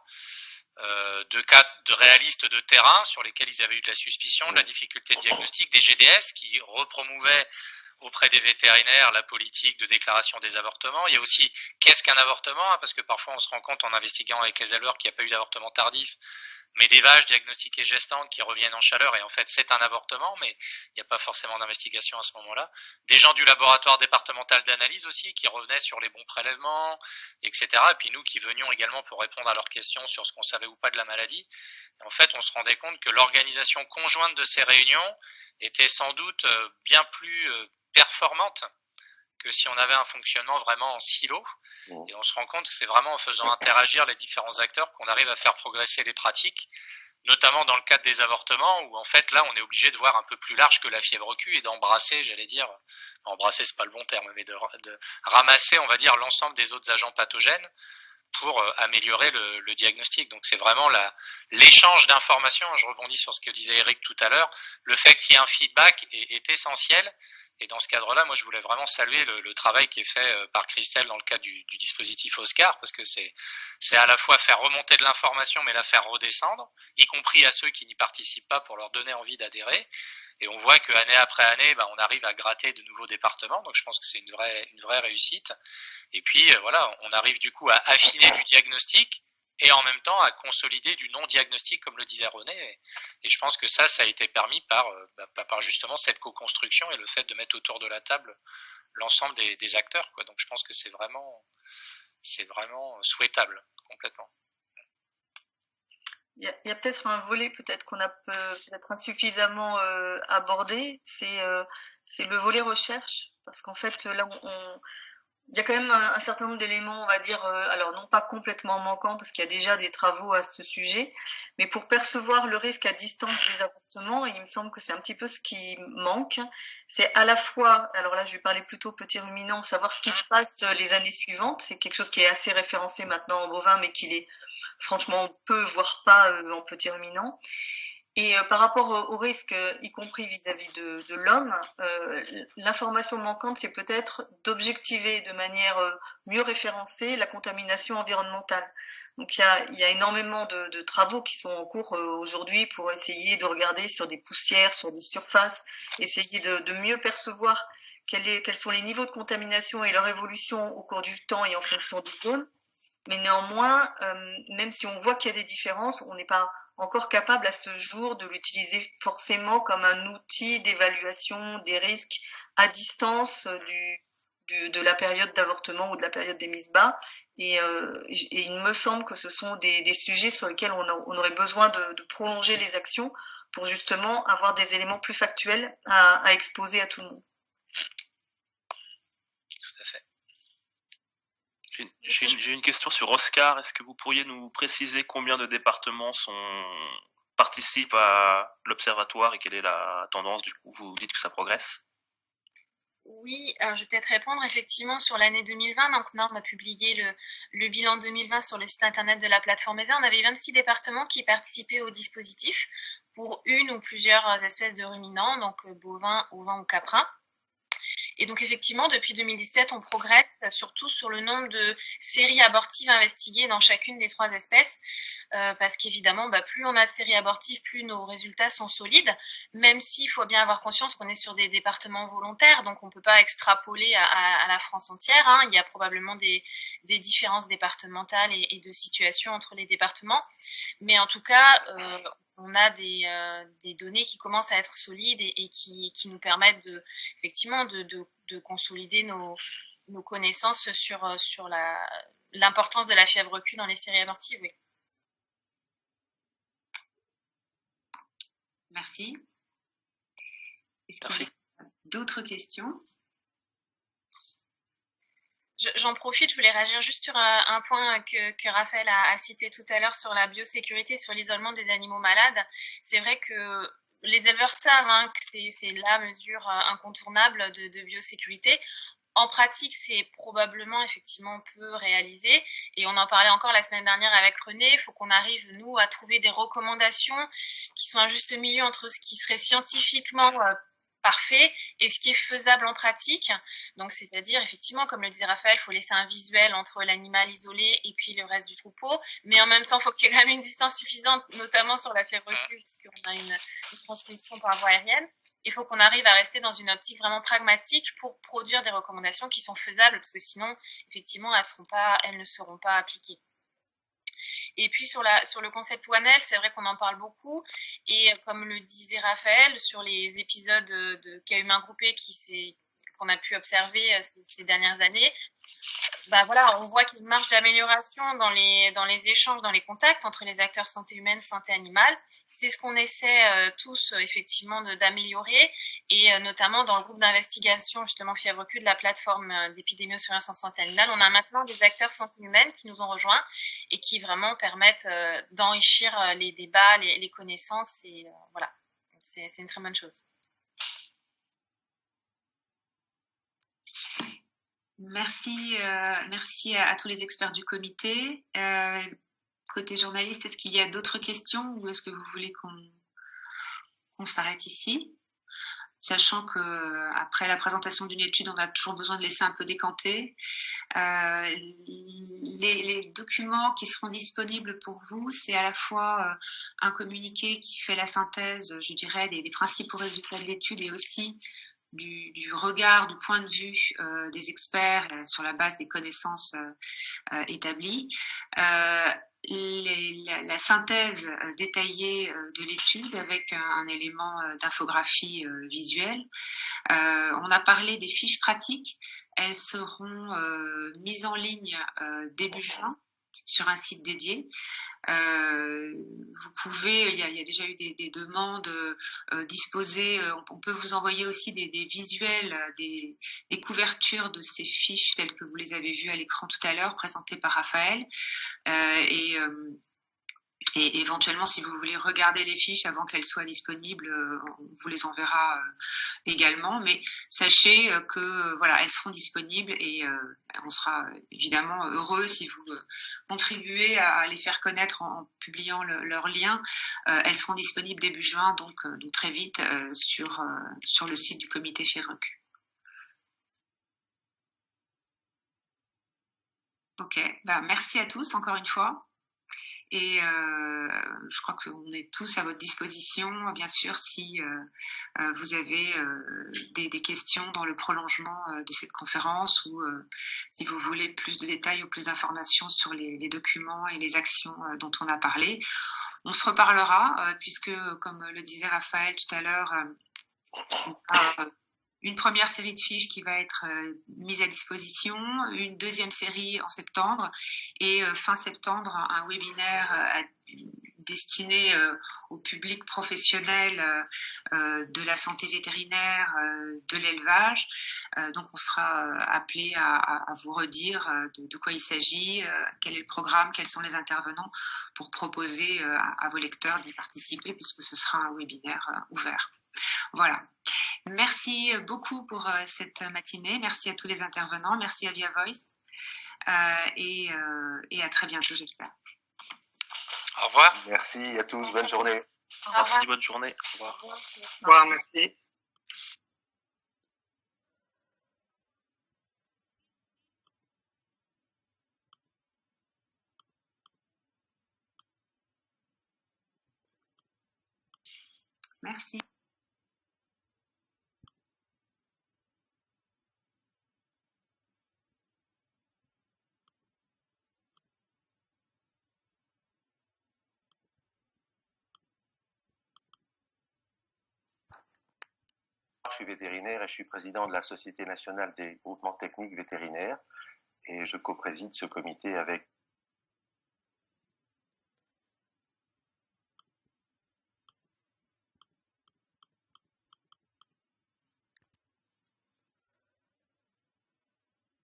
de cas de réalistes de terrain sur lesquels ils avaient eu de la suspicion, de la difficulté de diagnostic, des GDS qui repromouvaient auprès des vétérinaires la politique de déclaration des avortements. Il y a aussi qu'est-ce qu'un avortement, parce que parfois on se rend compte en investiguant avec les éleveurs qu'il n'y a pas eu d'avortement tardif, mais des vaches diagnostiquées gestantes qui reviennent en chaleur et en fait c'est un avortement, mais il n'y a pas forcément d'investigation à ce moment-là. Des gens du laboratoire départemental d'analyse aussi qui revenaient sur les bons prélèvements, etc. Et puis nous qui venions également pour répondre à leurs questions sur ce qu'on savait ou pas de la maladie. Et en fait, on se rendait compte que l'organisation conjointe de ces réunions était sans doute bien plus performante que si on avait un fonctionnement vraiment en silo. Et on se rend compte que c'est vraiment en faisant interagir les différents acteurs qu'on arrive à faire progresser les pratiques, notamment dans le cadre des avortements, où en fait là on est obligé de voir un peu plus large que la fièvre Q et d'embrasser, j'allais dire, embrasser c'est pas le bon terme, mais de ramasser, on va dire, l'ensemble des autres agents pathogènes pour améliorer le diagnostic. Donc c'est vraiment l'échange d'informations. Je rebondis sur ce que disait Eric tout à l'heure. Le fait qu'il y ait un feedback est essentiel. Et dans ce cadre-là, moi, je voulais vraiment saluer le travail qui est fait par Christelle dans le cadre du dispositif Oscar, parce que c'est à la fois faire remonter de l'information, mais la faire redescendre, y compris à ceux qui n'y participent pas pour leur donner envie d'adhérer. Et on voit que année après année, on arrive à gratter de nouveaux départements. Donc je pense que c'est une vraie réussite. Et puis voilà, on arrive du coup à affiner du diagnostic et en même temps à consolider du non-diagnostic, comme le disait René. Et je pense que ça a été permis par justement cette co-construction et le fait de mettre autour de la table l'ensemble des acteurs, quoi. Donc je pense que c'est vraiment souhaitable, complètement. Il y a peut-être un volet qu'on a peut-être insuffisamment abordé, c'est le volet recherche, parce qu'en fait là il y a quand même un certain nombre d'éléments, on va dire, alors non pas complètement manquants, parce qu'il y a déjà des travaux à ce sujet, mais pour percevoir le risque à distance des avortements, il me semble que c'est un petit peu ce qui manque. C'est à la fois, alors là je vais parler plutôt petits ruminants, savoir ce qui se passe les années suivantes, c'est quelque chose qui est assez référencé maintenant en bovin, mais qui l'est franchement peu, voire pas en petits ruminants. Et par rapport au risque, y compris vis-à-vis de l'homme, l'information manquante, c'est peut-être d'objectiver de manière mieux référencée la contamination environnementale. Donc il y a énormément de travaux qui sont en cours aujourd'hui pour essayer de regarder sur des poussières, sur des surfaces, essayer de mieux percevoir quels sont les niveaux de contamination et leur évolution au cours du temps et en fonction des zones. Mais néanmoins, même si on voit qu'il y a des différences, on n'est pas encore capable à ce jour de l'utiliser forcément comme un outil d'évaluation des risques à distance de la période d'avortement ou de la période des mises bas. Et il me semble que ce sont des sujets sur lesquels on aurait besoin de prolonger les actions pour justement avoir des éléments plus factuels à exposer à tout le monde. J'ai une question sur Oscar. Est-ce que vous pourriez nous préciser combien de départements participent à l'observatoire et quelle est la tendance? Du coup, vous dites que ça progresse. Oui, alors je vais peut-être répondre effectivement sur l'année 2020. Donc Norme a publié le bilan 2020 sur le site internet de la plateforme ESA. On avait 26 départements qui participaient au dispositif pour une ou plusieurs espèces de ruminants, donc bovins, ovins ou caprins. Et donc effectivement, depuis 2017, on progresse surtout sur le nombre de séries abortives investiguées dans chacune des 3 espèces, parce qu'évidemment, plus on a de séries abortives, plus nos résultats sont solides, même s'il faut bien avoir conscience qu'on est sur des départements volontaires, donc on ne peut pas extrapoler à la France entière, hein. Il y a probablement des différences départementales et de situation entre les départements, mais en tout cas, on a des données qui commencent à être solides et qui nous permettent effectivement de consolider nos connaissances sur l'importance de la fièvre Q dans les séries abortives. Oui. Merci. Est-ce qu'il y a d'autres questions? J'en profite, je voulais réagir juste sur un point que Raphaël a cité tout à l'heure sur la biosécurité, sur l'isolement des animaux malades. C'est vrai que les éleveurs savent que c'est la mesure incontournable de biosécurité. En pratique, c'est probablement effectivement peu réalisé. Et on en parlait encore la semaine dernière avec René. Il faut qu'on arrive, nous, à trouver des recommandations qui sont un juste milieu entre ce qui serait scientifiquement parfait et ce qui est faisable en pratique. Donc, c'est-à-dire, effectivement, comme le disait Raphaël, il faut laisser un visuel entre l'animal isolé et puis le reste du troupeau. Mais en même temps, il faut qu'il y ait quand même une distance suffisante, notamment sur la fièvre Q, puisqu'on a une transmission par voie aérienne. Il faut qu'on arrive à rester dans une optique vraiment pragmatique pour produire des recommandations qui sont faisables, parce que sinon, effectivement, elles ne seront pas appliquées. Et puis sur le concept One Health, c'est vrai qu'on en parle beaucoup. Et comme le disait Raphaël, sur les épisodes de cas humains groupés qu'on a pu observer ces dernières années, voilà, on voit qu'il y a une marge d'amélioration dans les échanges, dans les contacts entre les acteurs santé humaine, santé animale. c'est ce qu'on essaie tous effectivement d'améliorer, et notamment dans le groupe d'investigation justement fièvre Q de la plateforme d'épidémiosurveillance en santé animale, on a maintenant des acteurs santé humaine qui nous ont rejoints et qui vraiment permettent d'enrichir les débats, les connaissances, et voilà, c'est une très bonne chose. Merci à tous les experts du comité. Côté journaliste, est-ce qu'il y a d'autres questions ou est-ce que vous voulez qu'on s'arrête ici? Sachant que après la présentation d'une étude, on a toujours besoin de laisser un peu décanter. Les documents qui seront disponibles pour vous, c'est à la fois un communiqué qui fait la synthèse, je dirais, des principaux résultats de l'étude, et aussi du regard, du point de vue des experts sur la base des connaissances établies. La synthèse détaillée de l'étude avec un élément d'infographie visuelle. On a parlé des fiches pratiques. Elles seront mises en ligne début juin sur un site dédié. Vous pouvez, il y a déjà eu des demandes disposées. On peut vous envoyer aussi des visuels, des couvertures de ces fiches telles que vous les avez vues à l'écran tout à l'heure, présentées par Raphaël. Et éventuellement, si vous voulez regarder les fiches avant qu'elles soient disponibles, on vous les enverra également. Mais sachez que voilà, elles seront disponibles, et on sera évidemment heureux si vous contribuez à les faire connaître en publiant leurs liens. Elles seront disponibles début juin, donc très vite sur le site du comité fièvre Q. Ok, merci à tous encore une fois. Et je crois qu'on est tous à votre disposition, bien sûr, si vous avez des questions dans le prolongement de cette conférence, ou si vous voulez plus de détails ou plus d'informations sur les documents et les actions dont on a parlé. On se reparlera, puisque, comme le disait Raphaël tout à l'heure, une première série de fiches qui va être mise à disposition, une deuxième série en septembre, et fin septembre, un webinaire destiné au public professionnel de la santé vétérinaire, de l'élevage. Donc on sera appelé à vous redire de quoi il s'agit, quel est le programme, quels sont les intervenants, pour proposer à vos lecteurs d'y participer, puisque ce sera un webinaire ouvert. Voilà. Merci beaucoup pour cette matinée. Merci à tous les intervenants. Merci à Via Voice. Et à très bientôt, j'espère. Au revoir. Merci à tous. Bonne journée. Merci, bonne journée. Au revoir. Au revoir, merci. Merci. Je suis vétérinaire et je suis président de la Société nationale des groupements techniques vétérinaires, et je co-préside ce comité avec